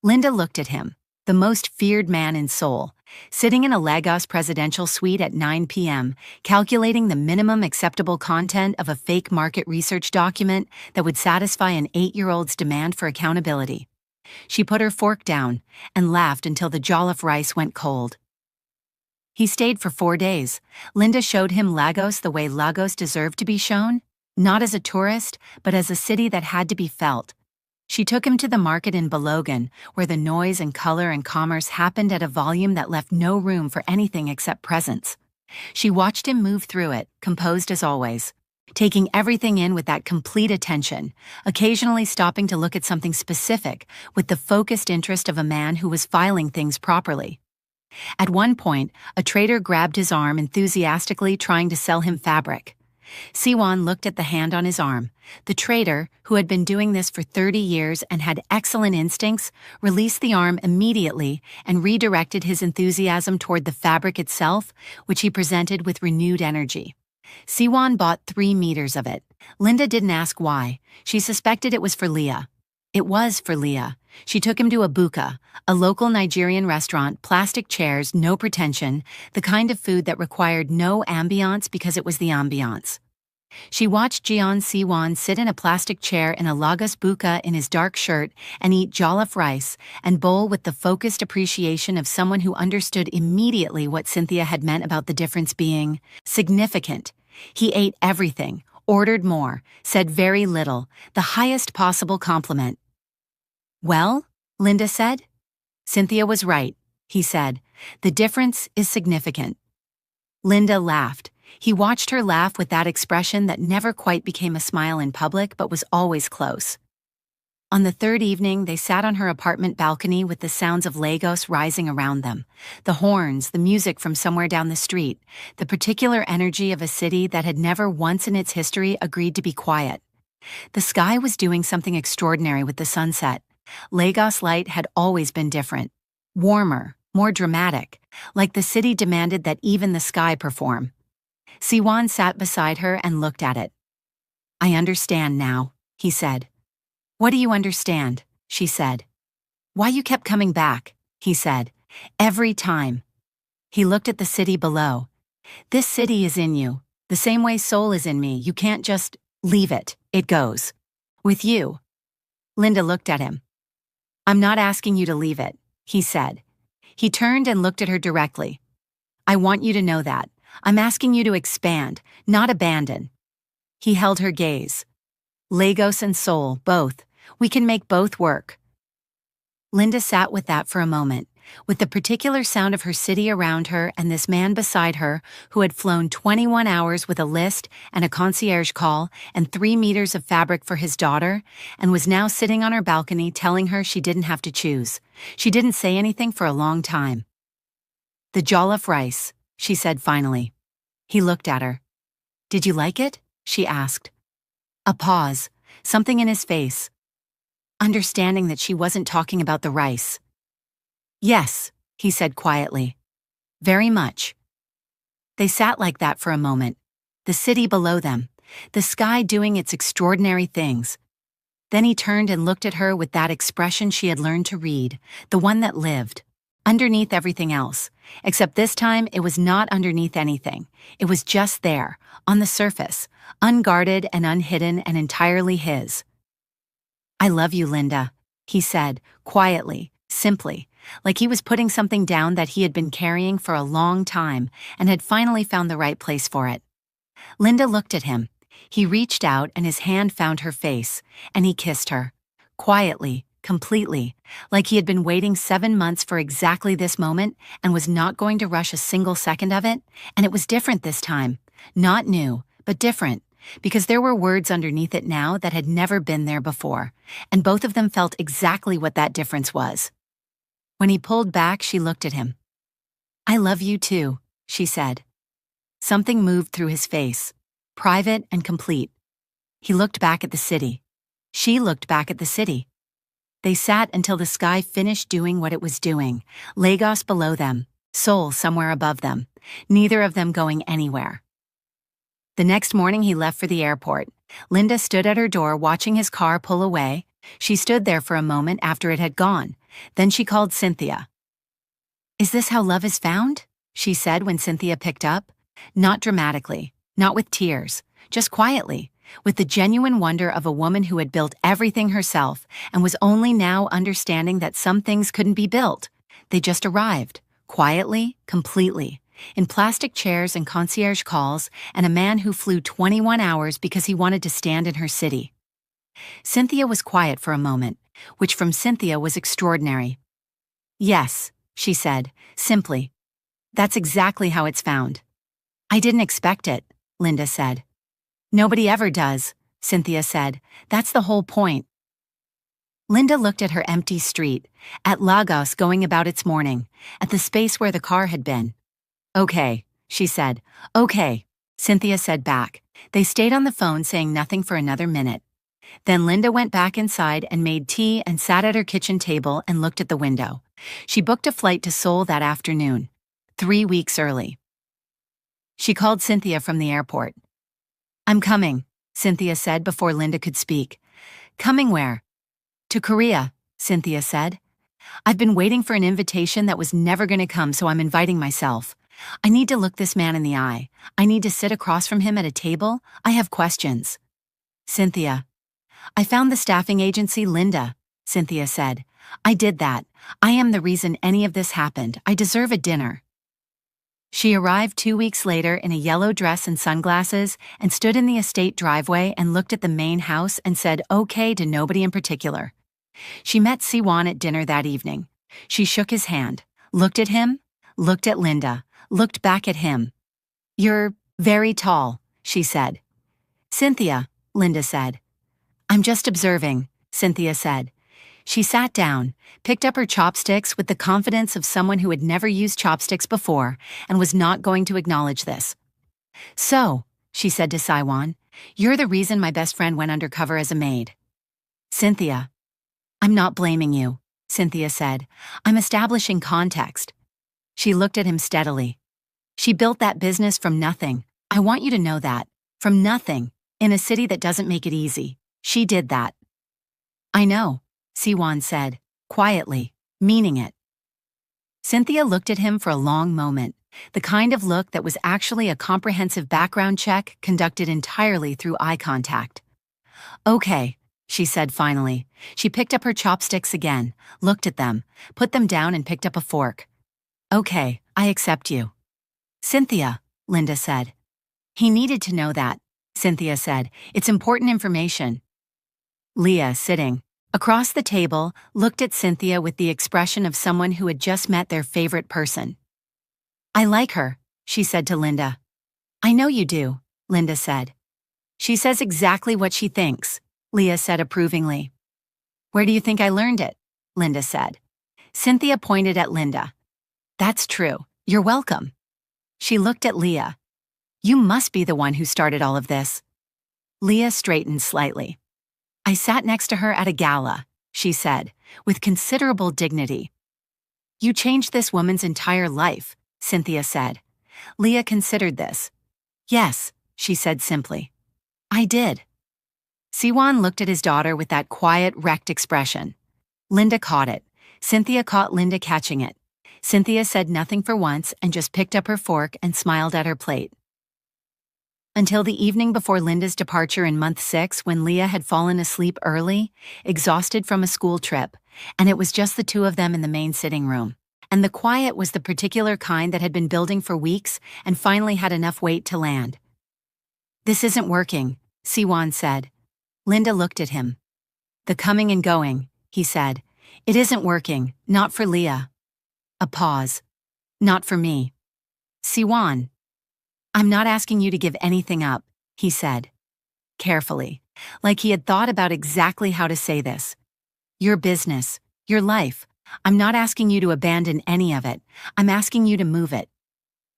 Linda looked at him, the most feared man in Seoul, sitting in a Lagos presidential suite at 9 p.m., calculating the minimum acceptable content of a fake market research document that would satisfy an 8-year-old's demand for accountability. She put her fork down and laughed until the jollof rice went cold. He stayed for 4 days. Linda showed him Lagos the way Lagos deserved to be shown, not as a tourist, but as a city that had to be felt. She took him to the market in Balogun, where the noise and color and commerce happened at a volume that left no room for anything except presence. She watched him move through it, composed as always, taking everything in with that complete attention, occasionally stopping to look at something specific with the focused interest of a man who was filing things properly. At one point, a trader grabbed his arm enthusiastically trying to sell him fabric. Siwon looked at the hand on his arm. The trader, who had been doing this for 30 years and had excellent instincts, released the arm immediately and redirected his enthusiasm toward the fabric itself, which he presented with renewed energy. Siwon bought 3 meters of it. Linda didn't ask why. She suspected it was for Leah. It was for Leah. She took him to a buka, a local Nigerian restaurant, plastic chairs, no pretension, the kind of food that required no ambiance because it was the ambiance. She watched Siwon sit in a plastic chair in a Lagos buka in his dark shirt and eat jollof rice and bowl with the focused appreciation of someone who understood immediately what Cynthia had meant about the difference being significant. He ate everything, ordered more, said very little, the highest possible compliment. Well, Linda said. Cynthia was right, he said. The difference is significant. Linda laughed. He watched her laugh with that expression that never quite became a smile in public but was always close. On the 3rd evening, they sat on her apartment balcony with the sounds of Lagos rising around them. The horns, the music from somewhere down the street, the particular energy of a city that had never once in its history agreed to be quiet. The sky was doing something extraordinary with the sunset. Lagos light had always been different. Warmer, more dramatic, like the city demanded that even the sky perform. Siwon sat beside her and looked at it. "I understand now," he said. "What do you understand?" she said. "Why you kept coming back," he said. "Every time." He looked at the city below. "This city is in you, the same way Seoul is in me. You can't just leave it. It goes. With you." Linda looked at him. "I'm not asking you to leave it," he said. He turned and looked at her directly. "I want you to know that. I'm asking you to expand, not abandon." He held her gaze. "Lagos and Seoul, both. We can make both work." Linda sat with that for a moment, with the particular sound of her city around her and this man beside her who had flown 21 hours with a list and a concierge call and 3 meters of fabric for his daughter, and was now sitting on her balcony telling her she didn't have to choose. She didn't say anything for a long time. "The jollof rice," she said finally. He looked at her. "Did you like it?" she asked. A pause, something in his face. Understanding that she wasn't talking about the rice. "Yes," he said quietly. "Very much." They sat like that for a moment, the city below them, the sky doing its extraordinary things. Then he turned and looked at her with that expression she had learned to read, the one that lived, underneath everything else, except this time it was not underneath anything. It was just there, on the surface, unguarded and unhidden and entirely his. "I love you, Linda," he said, quietly, simply, like he was putting something down that he had been carrying for a long time and had finally found the right place for it. Linda looked at him. He reached out and his hand found her face, and he kissed her. Quietly, completely, like he had been waiting 7 months for exactly this moment and was not going to rush a single second of it, and it was different this time. Not new, but different, because there were words underneath it now that had never been there before, and both of them felt exactly what that difference was. When he pulled back, she looked at him. "I love you too," she said. Something moved through his face, private and complete. He looked back at the city. She looked back at the city. They sat until the sky finished doing what it was doing, Lagos below them, Seoul somewhere above them, neither of them going anywhere. The next morning he left for the airport. Linda stood at her door watching his car pull away. She stood there for a moment after it had gone. Then she called Cynthia. "Is this how love is found?" she said when Cynthia picked up. Not dramatically, not with tears, just quietly, with the genuine wonder of a woman who had built everything herself and was only now understanding that some things couldn't be built. They just arrived, quietly, completely, in plastic chairs and concierge calls, and a man who flew 21 hours because he wanted to stand in her city. Cynthia was quiet for a moment, which from Cynthia was extraordinary. "Yes," she said, simply. "That's exactly how it's found." "I didn't expect it," Linda said. "Nobody ever does," Cynthia said. "That's the whole point." Linda looked at her empty street, at Lagos going about its morning, at the space where the car had been. "Okay," she said. "Okay," Cynthia said back. They stayed on the phone saying nothing for another minute. Then Linda went back inside and made tea and sat at her kitchen table and looked at the window. She booked a flight to Seoul that afternoon, 3 weeks early. She called Cynthia from the airport. "I'm coming," Cynthia said before Linda could speak. "Coming where?" "To Korea," Cynthia said. "I've been waiting for an invitation that was never going to come, so I'm inviting myself. I need to look this man in the eye. I need to sit across from him at a table. I have questions." "Cynthia." "I found the staffing agency, Linda," Cynthia said. "I did that. I am the reason any of this happened. I deserve a dinner." She arrived 2 weeks later in a yellow dress and sunglasses and stood in the estate driveway and looked at the main house and said okay to nobody in particular. She met Siwon at dinner that evening. She shook his hand, looked at him, looked at Linda, looked back at him. "You're very tall," she said. "Cynthia," Linda said. "I'm just observing," Cynthia said. She sat down, picked up her chopsticks with the confidence of someone who had never used chopsticks before and was not going to acknowledge this. "So," she said to Siwon. You're the reason my best friend went undercover as a maid. Cynthia. I'm not blaming you, Cynthia said. I'm establishing context. She looked at him steadily. She built that business from nothing. I want you to know that. From nothing. In a city that doesn't make it easy. She did that. I know, Siwon said, quietly, meaning it. Cynthia looked at him for a long moment, the kind of look that was actually a comprehensive background check conducted entirely through eye contact. Okay, she said finally. She picked up her chopsticks again, looked at them, put them down and picked up a fork. Okay, I accept you. Cynthia, Linda said. He needed to know that, Cynthia said. It's important information. Leah, sitting across the table, looked at Cynthia with the expression of someone who had just met their favorite person. I like her, she said to Linda. I know you do, Linda said. She says exactly what she thinks, Leah said approvingly. Where do you think I learned it? Linda said. Cynthia pointed at Linda. That's true. You're welcome. She looked at Leah. You must be the one who started all of this. Leah straightened slightly. I sat next to her at a gala, she said, with considerable dignity. You changed this woman's entire life, Cynthia said. Leah considered this. Yes, she said simply. I did. Siwon looked at his daughter with that quiet, wrecked expression. Linda caught it. Cynthia caught Linda catching it. Cynthia said nothing for once and just picked up her fork and smiled at her plate. Until the evening before Linda's departure in month 6, when Leah had fallen asleep early, exhausted from a school trip, and it was just the two of them in the main sitting room. And the quiet was the particular kind that had been building for weeks and finally had enough weight to land. This isn't working, Siwon said. Linda looked at him. The coming and going, he said. It isn't working, not for Leah. A pause. Not for me. Siwon. I'm not asking you to give anything up, he said. Carefully, like he had thought about exactly how to say this. Your business, your life. I'm not asking you to abandon any of it. I'm asking you to move it.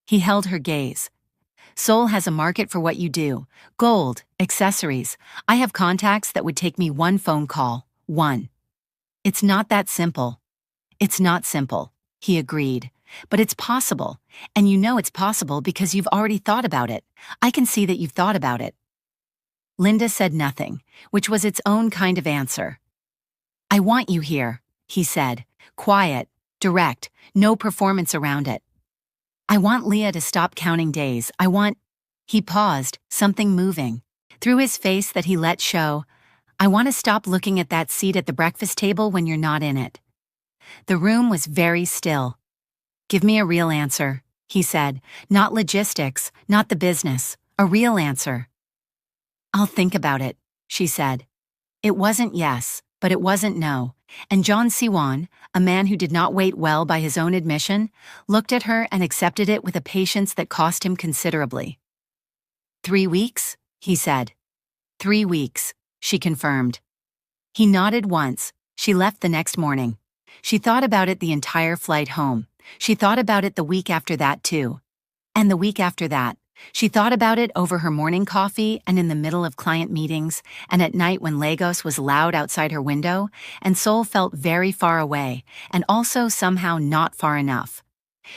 He held her gaze. Seoul has a market for what you do. Gold, accessories. I have contacts that would take me one phone call. One. It's not that simple. It's not simple, he agreed. But it's possible. And you know it's possible because you've already thought about it. I can see that you've thought about it. Linda said nothing, which was its own kind of answer. I want you here, he said. Quiet, direct, no performance around it. I want Leah to stop counting days. He paused, something moving. Through his face that he let show, I want to stop looking at that seat at the breakfast table when you're not in it. The room was very still. Give me a real answer, he said. Not logistics, not the business. A real answer. I'll think about it, she said. It wasn't yes, but it wasn't no. And John Siwon, a man who did not wait well by his own admission, looked at her and accepted it with a patience that cost him considerably. 3 weeks, he said. 3 weeks, she confirmed. He nodded once. She left the next morning. She thought about it the entire flight home. She thought about it the week after that too. And the week after that. She thought about it over her morning coffee and in the middle of client meetings and at night when Lagos was loud outside her window and Seoul felt very far away and also somehow not far enough.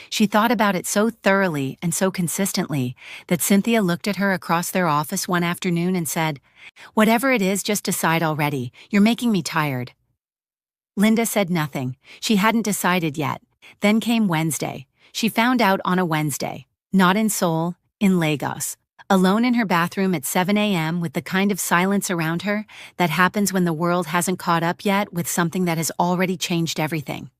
She thought about it so thoroughly and so consistently that Cynthia looked at her across their office one afternoon and said, "Whatever it is, just decide already. You're making me tired." Linda said nothing. She hadn't decided yet. Then came Wednesday. She found out on a Wednesday. Not in Seoul, in Lagos. Alone in her bathroom at 7 a.m. with the kind of silence around her that happens when the world hasn't caught up yet with something that has already changed everything.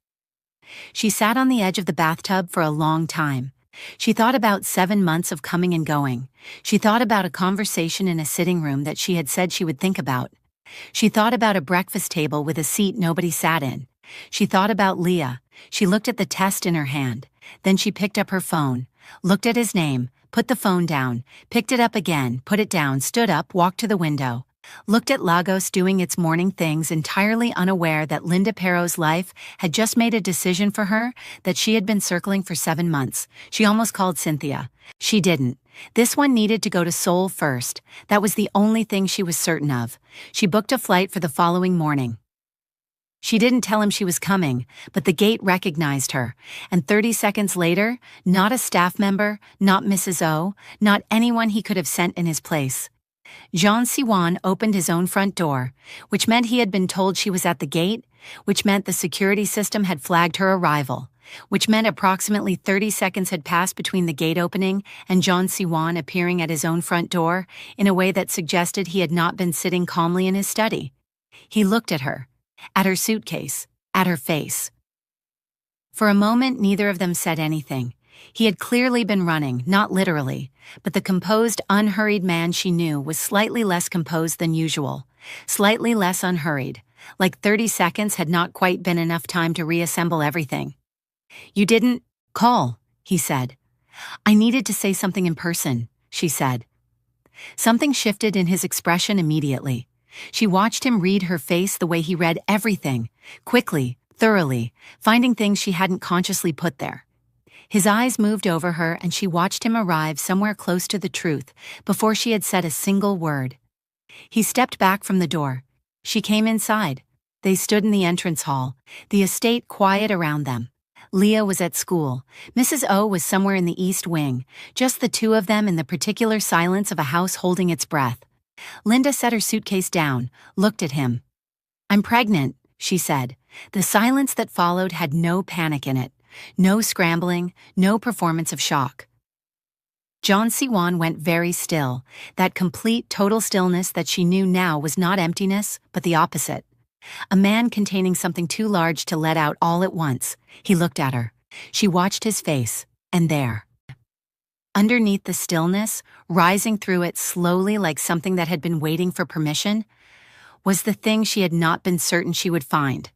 She sat on the edge of the bathtub for a long time. She thought about 7 months of coming and going. She thought about a conversation in a sitting room that she had said she would think about. She thought about a breakfast table with a seat nobody sat in. She thought about Leah. She looked at the test in her hand. Then she picked up her phone, looked at his name, put the phone down, picked it up again, put it down, stood up, walked to the window, looked at Lagos doing its morning things entirely unaware that Linda Perot's life had just made a decision for her that she had been circling for 7 months. She almost called Cynthia. She didn't. This one needed to go to Seoul first. That was the only thing she was certain of. She booked a flight for the following morning. She didn't tell him she was coming, but the gate recognized her, and 30 seconds later, not a staff member, not Mrs. O, not anyone he could have sent in his place. Siwon opened his own front door, which meant he had been told she was at the gate, which meant the security system had flagged her arrival, which meant approximately 30 seconds had passed between the gate opening and Siwon appearing at his own front door in a way that suggested he had not been sitting calmly in his study. He looked at her suitcase, at her face. For a moment, neither of them said anything. He had clearly been running, not literally, but the composed, unhurried man she knew was slightly less composed than usual, slightly less unhurried, like 30 seconds had not quite been enough time to reassemble everything. "You didn't call," he said. "I needed to say something in person," she said. Something shifted in his expression immediately. She watched him read her face the way he read everything, quickly, thoroughly, finding things she hadn't consciously put there. His eyes moved over her and she watched him arrive somewhere close to the truth before she had said a single word. He stepped back from the door. She came inside. They stood in the entrance hall, the estate quiet around them. Leah was at school. Mrs. O was somewhere in the East Wing, just the two of them in the particular silence of a house holding its breath. Linda set her suitcase down, looked at him. "I'm pregnant," she said. The silence that followed had no panic in it, no scrambling, no performance of shock. Siwon went very still, that complete, total stillness that she knew now was not emptiness, but the opposite. A man containing something too large to let out all at once. He looked at her. She watched his face, and there, underneath the stillness, rising through it slowly like something that had been waiting for permission, was the thing she had not been certain she would find.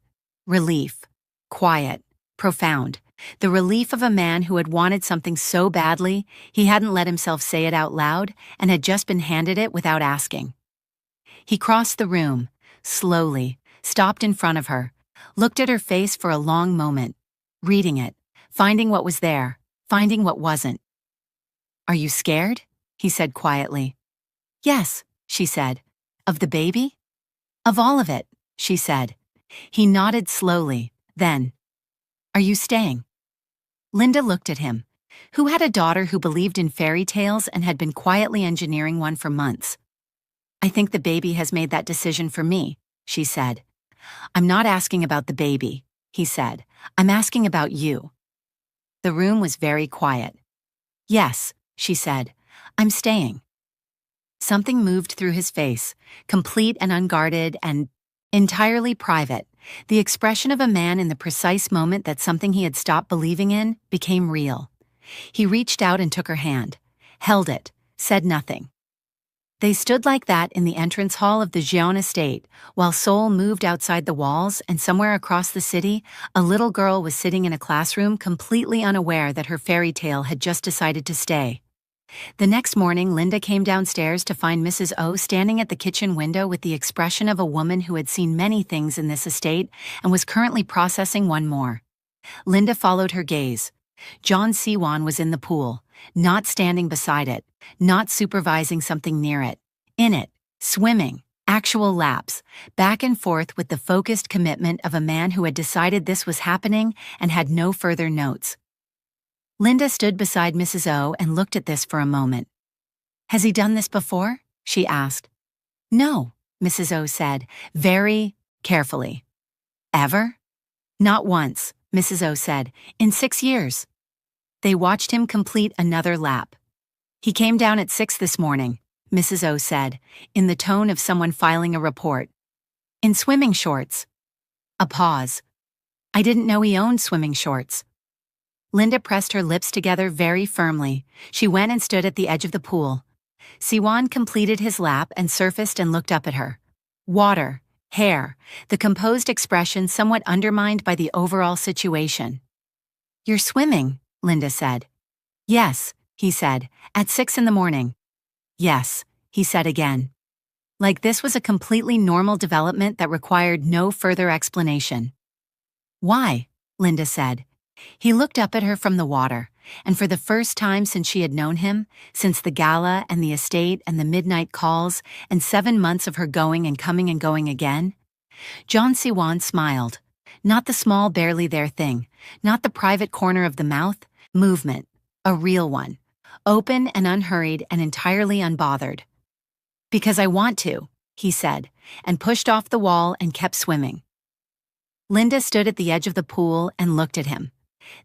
Relief. Quiet. Profound. The relief of a man who had wanted something so badly he hadn't let himself say it out loud and had just been handed it without asking. He crossed the room, slowly, stopped in front of her, looked at her face for a long moment, reading it, finding what was there, finding what wasn't. "Are you scared?" he said quietly. "Yes," she said. "Of the baby?" "Of all of it," she said. He nodded slowly, then, "Are you staying?" Linda looked at him, who had a daughter who believed in fairy tales and had been quietly engineering one for months. "I think the baby has made that decision for me," she said. "I'm not asking about the baby," he said. "I'm asking about you." The room was very quiet. "Yes," she said. "I'm staying." Something moved through his face, complete and unguarded and entirely private. The expression of a man in the precise moment that something he had stopped believing in became real. He reached out and took her hand, held it, said nothing. They stood like that in the entrance hall of the Seoul estate, while Seoul moved outside the walls, and somewhere across the city, a little girl was sitting in a classroom completely unaware that her fairy tale had just decided to stay. The next morning, Linda came downstairs to find Mrs. O standing at the kitchen window with the expression of a woman who had seen many things in this estate and was currently processing one more. Linda followed her gaze. Siwon was in the pool, not standing beside it, not supervising something near it. In it, swimming, actual laps, back and forth with the focused commitment of a man who had decided this was happening and had no further notes. Linda stood beside Mrs. O and looked at this for a moment. "Has he done this before?" she asked. "No," Mrs. O said, very carefully. "Ever?" "Not once," Mrs. O said, "in 6 years." They watched him complete another lap. "He came down at 6 this morning," Mrs. O said, in the tone of someone filing a report. "In swimming shorts." A pause. "I didn't know he owned swimming shorts." Linda pressed her lips together very firmly. She went and stood at the edge of the pool. Siwon completed his lap and surfaced and looked up at her. Water, hair, the composed expression somewhat undermined by the overall situation. "You're swimming," Linda said. "Yes," he said, "at 6 in the morning." "Yes," he said again. Like this was a completely normal development that required no further explanation. "Why?" Linda said. He looked up at her from the water, and for the first time since she had known him, since the gala and the estate and the midnight calls and 7 months of her going and coming and going again, John Siwon smiled. Not the small barely there thing, not the private corner of the mouth, movement, a real one, open and unhurried and entirely unbothered. "Because I want to," he said, and pushed off the wall and kept swimming. Linda stood at the edge of the pool and looked at him.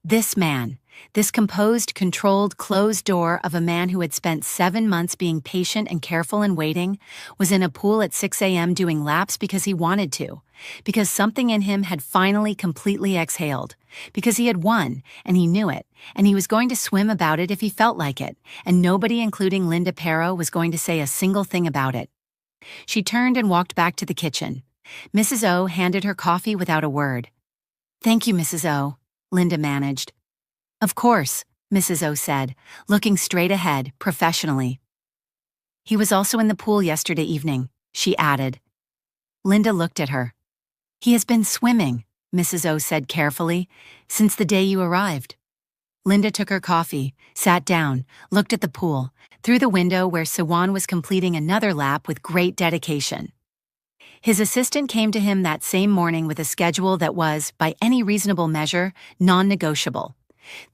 This man, this composed, controlled, closed door of a man who had spent 7 months being patient and careful and waiting, was in a pool at 6 a.m. doing laps because he wanted to, because something in him had finally completely exhaled, because he had won, and he knew it, and he was going to swim about it if he felt like it, and nobody, including Linda Perro, was going to say a single thing about it. She turned and walked back to the kitchen. Mrs. O handed her coffee without a word. "Thank you, Mrs. O," Linda managed. "Of course," Mrs. O said, looking straight ahead, professionally. "He was also in the pool yesterday evening," she added. Linda looked at her. "He has been swimming," Mrs. O said carefully, "since the day you arrived." Linda took her coffee, sat down, looked at the pool, through the window where Siwon was completing another lap with great dedication. His assistant came to him that same morning with a schedule that was, by any reasonable measure, non-negotiable.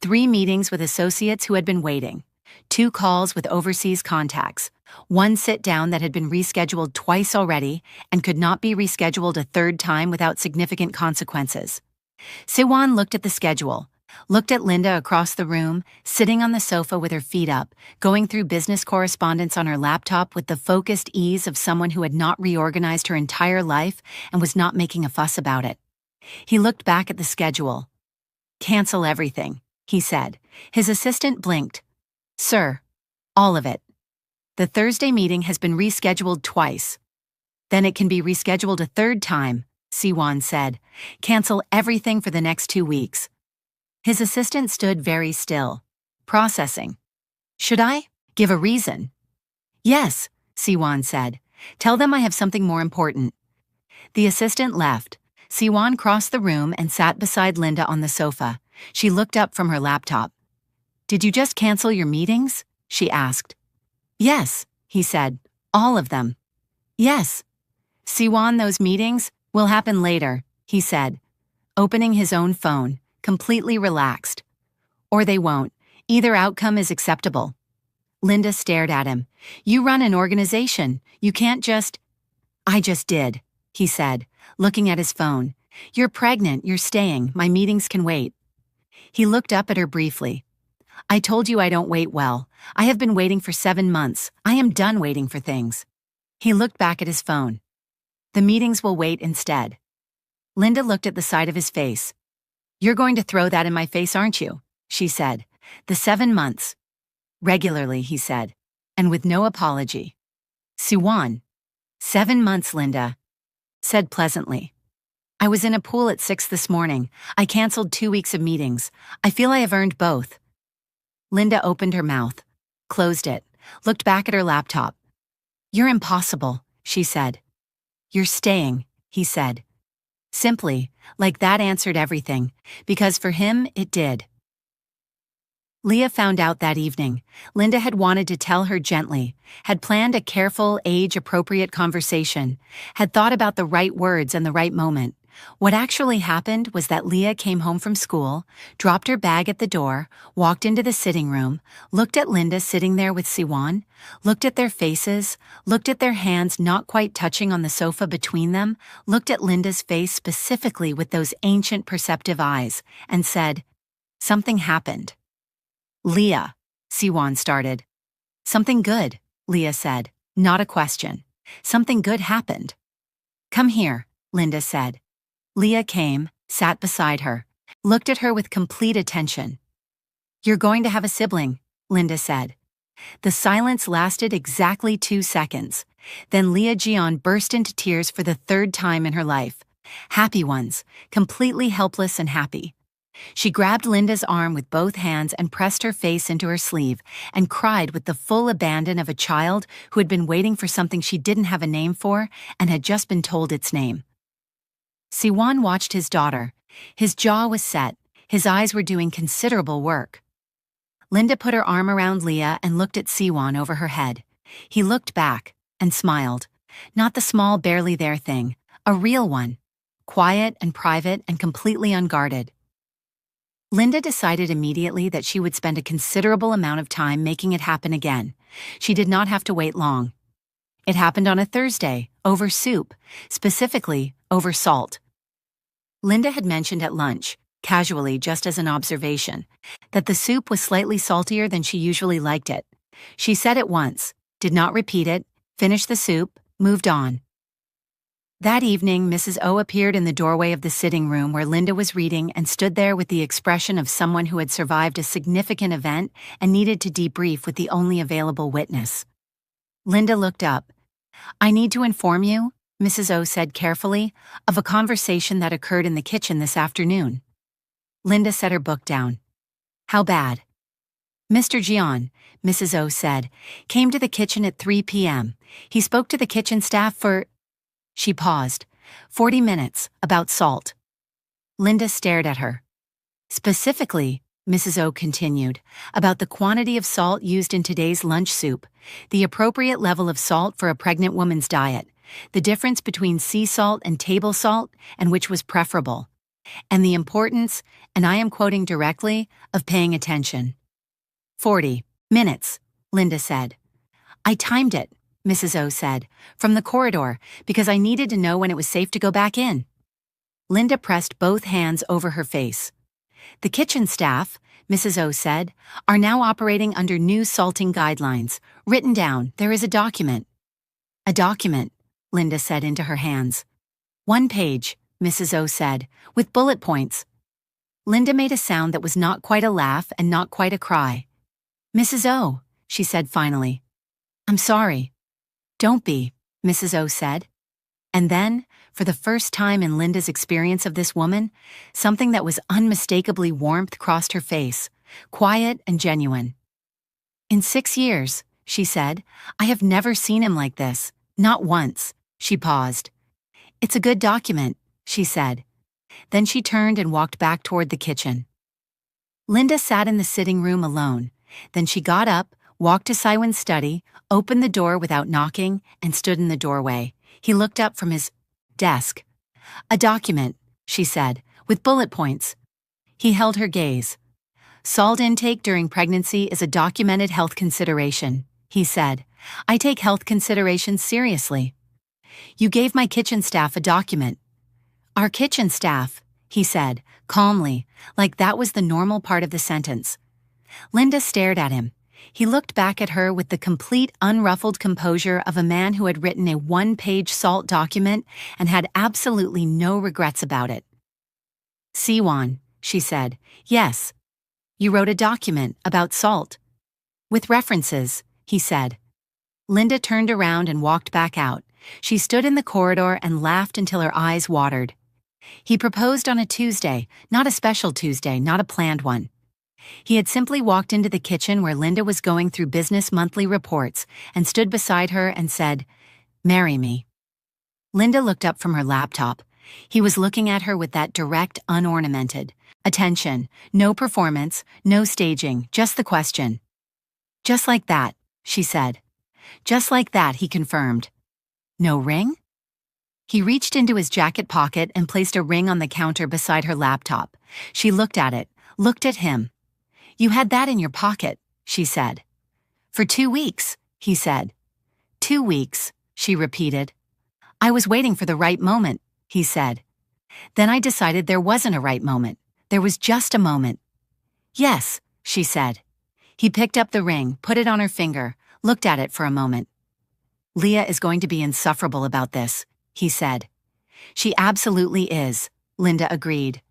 3 meetings with associates who had been waiting, 2 calls with overseas contacts, 1 sit-down that had been rescheduled twice already and could not be rescheduled a 3rd time without significant consequences. Siwon looked at the schedule, looked at Linda across the room, sitting on the sofa with her feet up, going through business correspondence on her laptop with the focused ease of someone who had not reorganized her entire life and was not making a fuss about it. He looked back at the schedule. "Cancel everything," he said. His assistant blinked. "Sir, all of it. The Thursday meeting has been rescheduled twice. Then it can be rescheduled a 3rd time," Siwon said. "Cancel everything for the next 2 weeks." His assistant stood very still, processing. "Should I give a reason?" "Yes," Siwon said. "Tell them I have something more important." The assistant left. Siwon crossed the room and sat beside Linda on the sofa. She looked up from her laptop. "Did you just cancel your meetings?" she asked. "Yes," he said. "All of them." "Yes." "Siwon, those meetings will happen later," he said, opening his own phone, completely relaxed. "Or they won't. Either outcome is acceptable." Linda stared at him. "You run an organization. You can't just—" "I just did," he said, looking at his phone. "You're pregnant, you're staying, my meetings can wait." He looked up at her briefly. "I told you I don't wait well. I have been waiting for 7 months. I am done waiting for things." He looked back at his phone. "The meetings will wait instead." Linda looked at the side of his face. "You're going to throw that in my face, aren't you?" she said. "The 7 months." "Regularly," he said, and with no apology. Siwon. 7 months, Linda said pleasantly. "I was in a pool at 6 this morning. I canceled 2 weeks of meetings. I feel I have earned both." Linda opened her mouth, closed it, looked back at her laptop. "You're impossible," she said. "You're staying," he said. Simply, like that answered everything, because for him it did. Leah found out that evening. Linda had wanted to tell her gently, had planned a careful, age-appropriate conversation, had thought about the right words and the right moment. What actually happened was that Leah came home from school, dropped her bag at the door, walked into the sitting room, looked at Linda sitting there with Siwon, looked at their faces, looked at their hands not quite touching on the sofa between them, looked at Linda's face specifically with those ancient perceptive eyes, and said, "Something happened." "Leah," Siwon started. "Something good," Leah said, not a question. "Something good happened." "Come here," Linda said. Leah came, sat beside her, looked at her with complete attention. "You're going to have a sibling," Linda said. The silence lasted exactly 2 seconds. Then Leah Jian burst into tears for the 3rd time in her life. Happy ones, completely helpless and happy. She grabbed Linda's arm with both hands and pressed her face into her sleeve and cried with the full abandon of a child who had been waiting for something she didn't have a name for and had just been told its name. Siwon watched his daughter. His jaw was set. His eyes were doing considerable work. Linda put her arm around Leah and looked at Siwon over her head. He looked back and smiled. Not the small, barely there thing, a real one. Quiet and private and completely unguarded. Linda decided immediately that she would spend a considerable amount of time making it happen again. She did not have to wait long. It happened on a Thursday, over soup, specifically over salt. Linda had mentioned at lunch, casually just as an observation, that the soup was slightly saltier than she usually liked it. She said it once, did not repeat it, finished the soup, moved on. That evening, Mrs. O appeared in the doorway of the sitting room where Linda was reading and stood there with the expression of someone who had survived a significant event and needed to debrief with the only available witness. Linda looked up. "I need to inform you," Mrs. O said carefully, "of a conversation that occurred in the kitchen this afternoon." Linda set her book down. "How bad?" "Mr. Jian," Mrs. O said, "came to the kitchen at 3 p.m. He spoke to the kitchen staff for..." She paused. 40 minutes, about salt. Linda stared at her. "Specifically," Mrs. O continued, "about the quantity of salt used in today's lunch soup, the appropriate level of salt for a pregnant woman's diet, the difference between sea salt and table salt, and which was preferable, and the importance, and I am quoting directly, of paying attention." 40 minutes, Linda said. "I timed it," Mrs. O said, "from the corridor, because I needed to know when it was safe to go back in." Linda pressed both hands over her face. "The kitchen staff," Mrs. O said, "are now operating under new salting guidelines. Written down, there is a document." "A document," Linda said into her hands. "1 page, Mrs. O said, "with bullet points." Linda made a sound that was not quite a laugh and not quite a cry. "Mrs. O," she said finally, "I'm sorry." "Don't be," Mrs. O said. And then, for the first time in Linda's experience of this woman, something that was unmistakably warmth crossed her face, quiet and genuine. "In 6 years," she said, "I have never seen him like this, not once." She paused. "It's a good document," she said. Then she turned and walked back toward the kitchen. Linda sat in the sitting room alone. Then she got up, walked to Siwon's study, opened the door without knocking, and stood in the doorway. He looked up from his desk. "A document," she said, "with bullet points." He held her gaze. "Salt intake during pregnancy is a documented health consideration," he said. "I take health considerations seriously." "You gave my kitchen staff a document." "Our kitchen staff," he said, calmly, like that was the normal part of the sentence. Linda stared at him. He looked back at her with the complete, unruffled composure of a man who had written a 1-page salt document and had absolutely no regrets about it. "Siwon," she said. "Yes. You wrote a document about salt." "With references," he said. Linda turned around and walked back out. She stood in the corridor and laughed until her eyes watered. He proposed on a Tuesday, not a special Tuesday, not a planned one. He had simply walked into the kitchen where Linda was going through business monthly reports and stood beside her and said, "Marry me." Linda looked up from her laptop. He was looking at her with that direct, unornamented attention, no performance, no staging, just the question. "Just like that," she said. "Just like that," he confirmed. "No ring?" He reached into his jacket pocket and placed a ring on the counter beside her laptop. She looked at it, looked at him. "You had that in your pocket," she said. "For 2 weeks," he said. 2 weeks, she repeated. "I was waiting for the right moment," he said. "Then I decided there wasn't a right moment. There was just a moment." "Yes," she said. He picked up the ring, put it on her finger, looked at it for a moment. "Leah is going to be insufferable about this," he said. "She absolutely is," Linda agreed.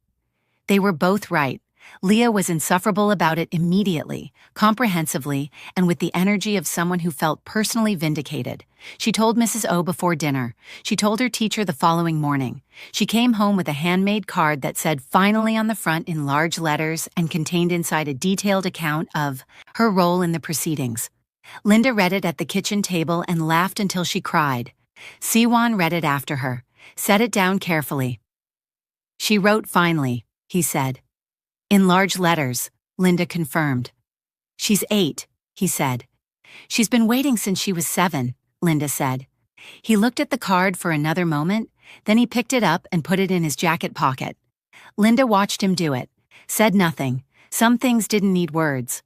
They were both right. Leah was insufferable about it immediately, comprehensively, and with the energy of someone who felt personally vindicated. She told Mrs. O before dinner. She told her teacher the following morning. She came home with a handmade card that said "finally" on the front in large letters and contained inside a detailed account of her role in the proceedings. Linda read it at the kitchen table and laughed until she cried. Siwon read it after her, set it down carefully. "She wrote finally," he said. "In large letters," Linda confirmed. She's 8, he said. She's been waiting since she was 7, Linda said. He looked at the card for another moment, then he picked it up and put it in his jacket pocket. Linda watched him do it, said nothing. Some things didn't need words.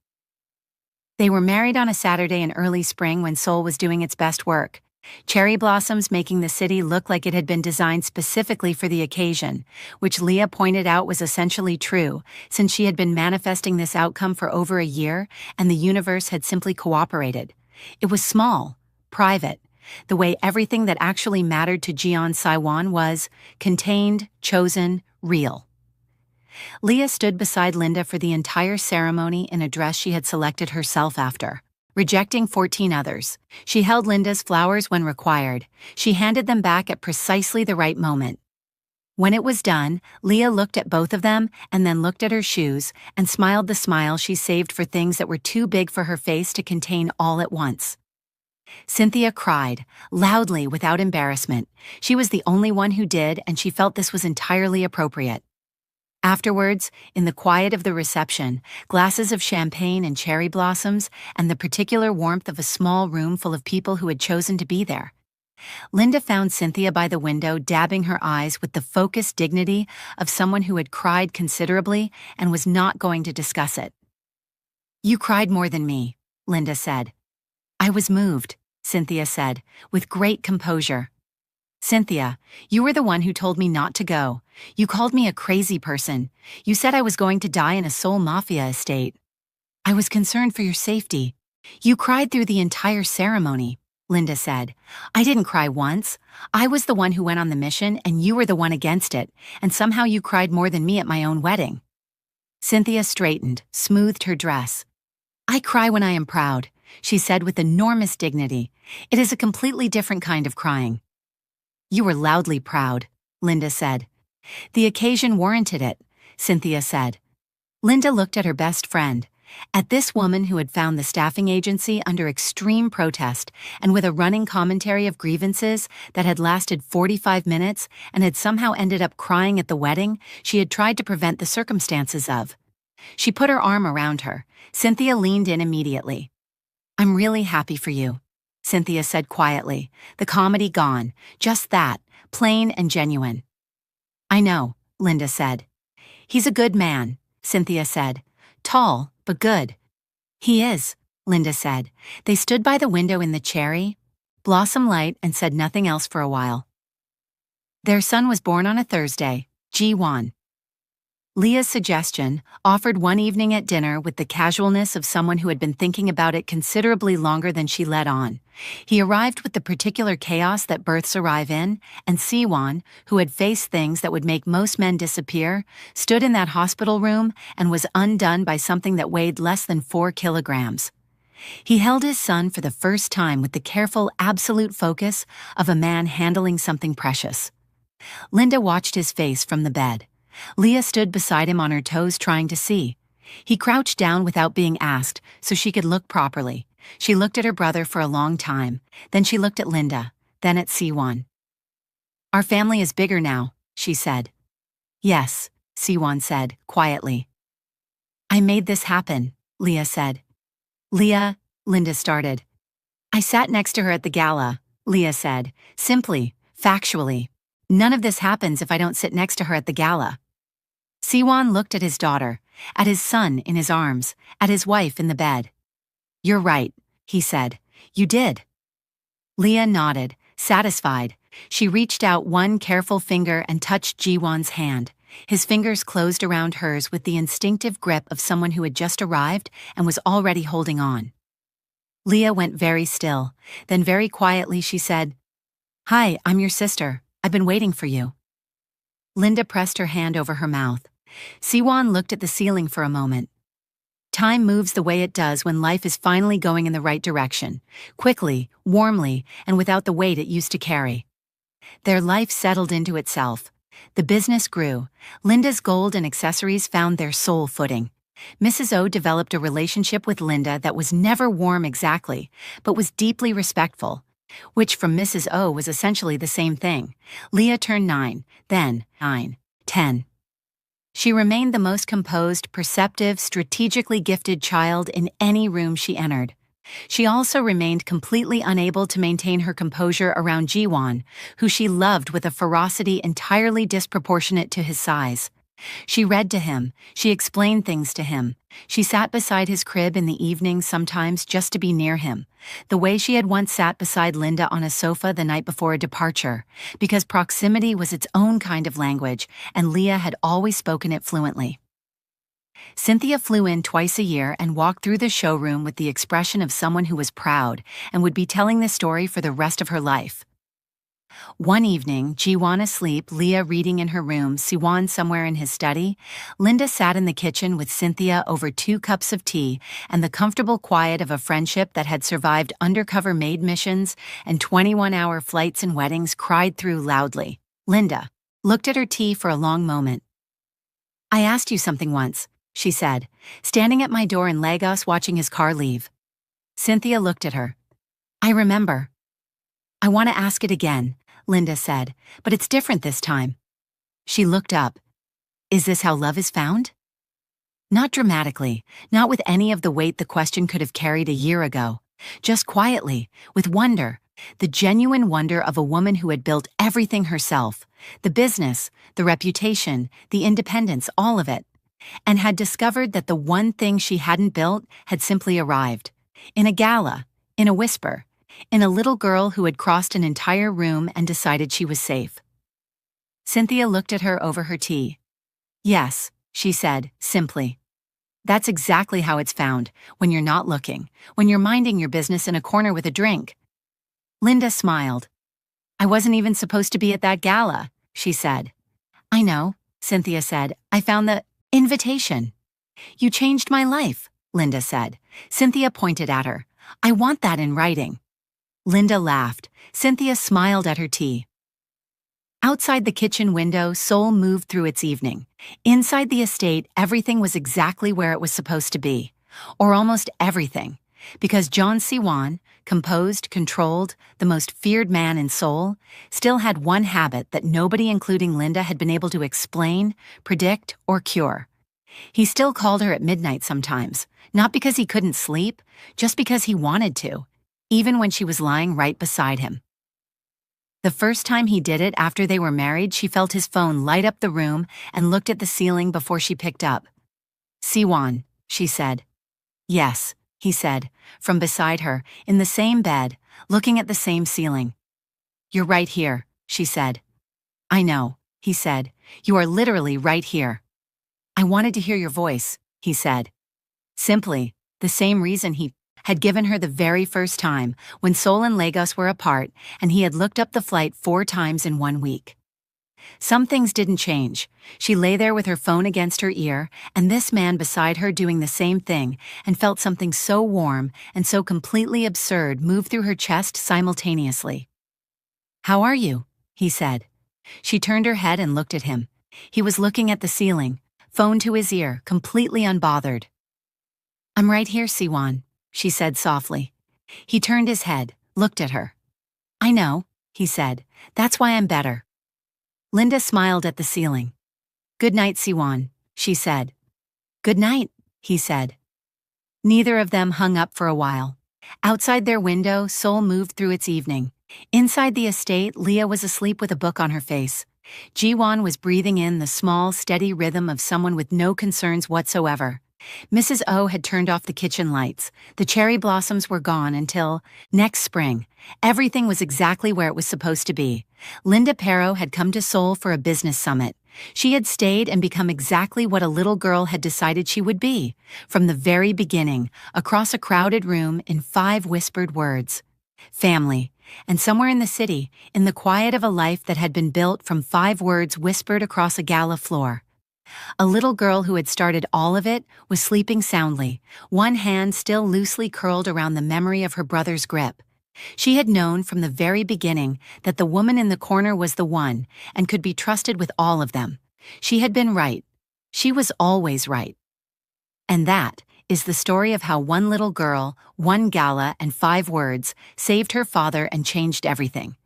They were married on a Saturday in early spring when Seoul was doing its best work. Cherry blossoms making the city look like it had been designed specifically for the occasion, which Leah pointed out was essentially true, since she had been manifesting this outcome for over a year and the universe had simply cooperated. It was small, private, the way everything that actually mattered to Siwon was contained, chosen, real. Leah stood beside Linda for the entire ceremony in a dress she had selected herself after. Rejecting 14 others, she held Linda's flowers when required. She handed them back at precisely the right moment. When it was done, Leah looked at both of them and then looked at her shoes and smiled the smile she saved for things that were too big for her face to contain all at once. Cynthia cried, loudly without embarrassment. She was the only one who did, and she felt this was entirely appropriate. Afterwards, in the quiet of the reception, glasses of champagne and cherry blossoms, and the particular warmth of a small room full of people who had chosen to be there, Linda found Cynthia by the window dabbing her eyes with the focused dignity of someone who had cried considerably and was not going to discuss it. "You cried more than me," Linda said. "I was moved," Cynthia said, with great composure. "Cynthia, you were the one who told me not to go. You called me a crazy person. You said I was going to die in a Seoul Mafia estate. I was concerned for your safety. You cried through the entire ceremony," Linda said. "I didn't cry once. I was the one who went on the mission and you were the one against it, and somehow you cried more than me at my own wedding." Cynthia straightened, smoothed her dress. "I cry when I am proud," she said with enormous dignity. "It is a completely different kind of crying." "You were loudly proud," Linda said. "The occasion warranted it," Cynthia said. Linda looked at her best friend, at this woman who had found the staffing agency under extreme protest and with a running commentary of grievances that had lasted 45 minutes and had somehow ended up crying at the wedding she had tried to prevent the circumstances of. She put her arm around her. Cynthia leaned in immediately. "I'm really happy for you," Cynthia said quietly, the comedy gone, just that, plain and genuine. "I know," Linda said. "He's a good man," Cynthia said. "Tall, but good." "He is," Linda said. They stood by the window in the cherry blossom light and said nothing else for a while. Their son was born on a Thursday, Siwon. Leah's suggestion, offered one evening at dinner with the casualness of someone who had been thinking about it considerably longer than she let on. He arrived with the particular chaos that births arrive in, and Siwon, who had faced things that would make most men disappear, stood in that hospital room and was undone by something that weighed less than 4 kilograms. He held his son for the first time with the careful, absolute focus of a man handling something precious. Linda watched his face from the bed. Leah stood beside him on her toes trying to see. He crouched down without being asked, so she could look properly. She looked at her brother for a long time, then she looked at Linda, then at Siwon. "Our family is bigger now," she said. "Yes," Siwon said, quietly. "I made this happen," Leah said. "Leah," Linda started. "I sat next to her at the gala," Leah said, simply, factually. "None of this happens if I don't sit next to her at the gala." Siwon looked at his daughter, at his son in his arms, at his wife in the bed. "You're right," he said. "You did." Leah nodded, satisfied. She reached out one careful finger and touched Jiwon's hand. His fingers closed around hers with the instinctive grip of someone who had just arrived and was already holding on. Leah went very still. Then very quietly she said, "Hi, I'm your sister. I've been waiting for you." Linda pressed her hand over her mouth. Siwon looked at the ceiling for a moment. Time moves the way it does when life is finally going in the right direction, quickly, warmly, and without the weight it used to carry. Their life settled into itself. The business grew. Linda's gold and accessories found their soul footing. Mrs. O developed a relationship with Linda that was never warm exactly, but was deeply respectful, which from Mrs. O was essentially the same thing. Leah turned 9, then 9, 10. She remained the most composed, perceptive, strategically gifted child in any room she entered. She also remained completely unable to maintain her composure around Siwon, who she loved with a ferocity entirely disproportionate to his size. She read to him, she explained things to him, she sat beside his crib in the evening sometimes just to be near him, the way she had once sat beside Linda on a sofa the night before a departure, because proximity was its own kind of language, and Leah had always spoken it fluently. Cynthia flew in twice a year and walked through the showroom with the expression of someone who was proud and would be telling this story for the rest of her life. One evening, Siwon asleep, Leah reading in her room, Siwon somewhere in his study, Linda sat in the kitchen with Cynthia over 2 cups of tea and the comfortable quiet of a friendship that had survived undercover maid missions and 21-hour flights and weddings cried through loudly. Linda looked at her tea for a long moment. "I asked you something once," she said, standing at my door in Lagos watching his car leave. Cynthia looked at her. "I remember." "I want to ask it again," Linda said, "but it's different this time." She looked up. "Is this how love is found?" Not dramatically, not with any of the weight the question could have carried a year ago. Just quietly, with wonder, the genuine wonder of a woman who had built everything herself, the business, the reputation, the independence, all of it, and had discovered that the one thing she hadn't built had simply arrived. In a gala, in a whisper, in a little girl who had crossed an entire room and decided she was safe. Cynthia looked at her over her tea. "Yes," she said, simply. "That's exactly how it's found, when you're not looking, when you're minding your business in a corner with a drink." Linda smiled. "I wasn't even supposed to be at that gala," she said. "I know," Cynthia said. "I found the invitation." "You changed my life," Linda said. Cynthia pointed at her. "I want that in writing." Linda laughed. Cynthia smiled at her tea. Outside the kitchen window, Seoul moved through its evening. Inside the estate, everything was exactly where it was supposed to be. Or almost everything. Because John Siwon, composed, controlled, the most feared man in Seoul, still had one habit that nobody including Linda had been able to explain, predict, or cure. He still called her at midnight sometimes, not because he couldn't sleep, just because he wanted to, even when she was lying right beside him. The first time he did it after they were married, she felt his phone light up the room and looked at the ceiling before she picked up. "Siwon," she said. "Yes," he said, from beside her, in the same bed, looking at the same ceiling. "You're right here," she said. "I know," he said. "You are literally right here." "I wanted to hear your voice," he said. Simply, the same reason he had given her the very first time, when Seoul and Lagos were apart, and he had looked up the flight 4 times in 1 week. Some things didn't change. She lay there with her phone against her ear, and this man beside her doing the same thing, and felt something so warm and so completely absurd move through her chest simultaneously. "How are you?" he said. She turned her head and looked at him. He was looking at the ceiling, phone to his ear, completely unbothered. "I'm right here, Siwon," she said softly. He turned his head, looked at her. "I know," he said. "That's why I'm better." Linda smiled at the ceiling. "Good night, Siwon," she said. "Good night," he said. Neither of them hung up for a while. Outside their window, Seoul moved through its evening. Inside the estate, Leah was asleep with a book on her face. Jiwon was breathing in the small, steady rhythm of someone with no concerns whatsoever. Mrs. O had turned off the kitchen lights. The cherry blossoms were gone until, next spring, everything was exactly where it was supposed to be. Linda Perro had come to Seoul for a business summit. She had stayed and become exactly what a little girl had decided she would be, from the very beginning, across a crowded room in 5 whispered words. Family. And somewhere in the city, in the quiet of a life that had been built from 5 words whispered across a gala floor. A little girl who had started all of it was sleeping soundly, one hand still loosely curled around the memory of her brother's grip. She had known from the very beginning that the woman in the corner was the one and could be trusted with all of them. She had been right. She was always right. And that is the story of how one little girl, 1 gala, and 5 words saved her father and changed everything.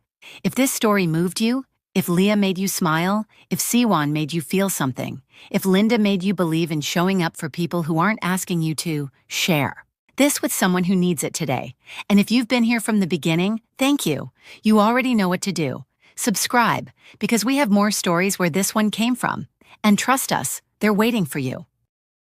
If this story moved you, If Leah made you smile, if Siwon made you feel something, if Linda made you believe in showing up for people who aren't asking you to, share this with someone who needs it today. And if you've been here from the beginning, thank you. You already know what to do. Subscribe, because we have more stories where this one came from. And trust us, they're waiting for you.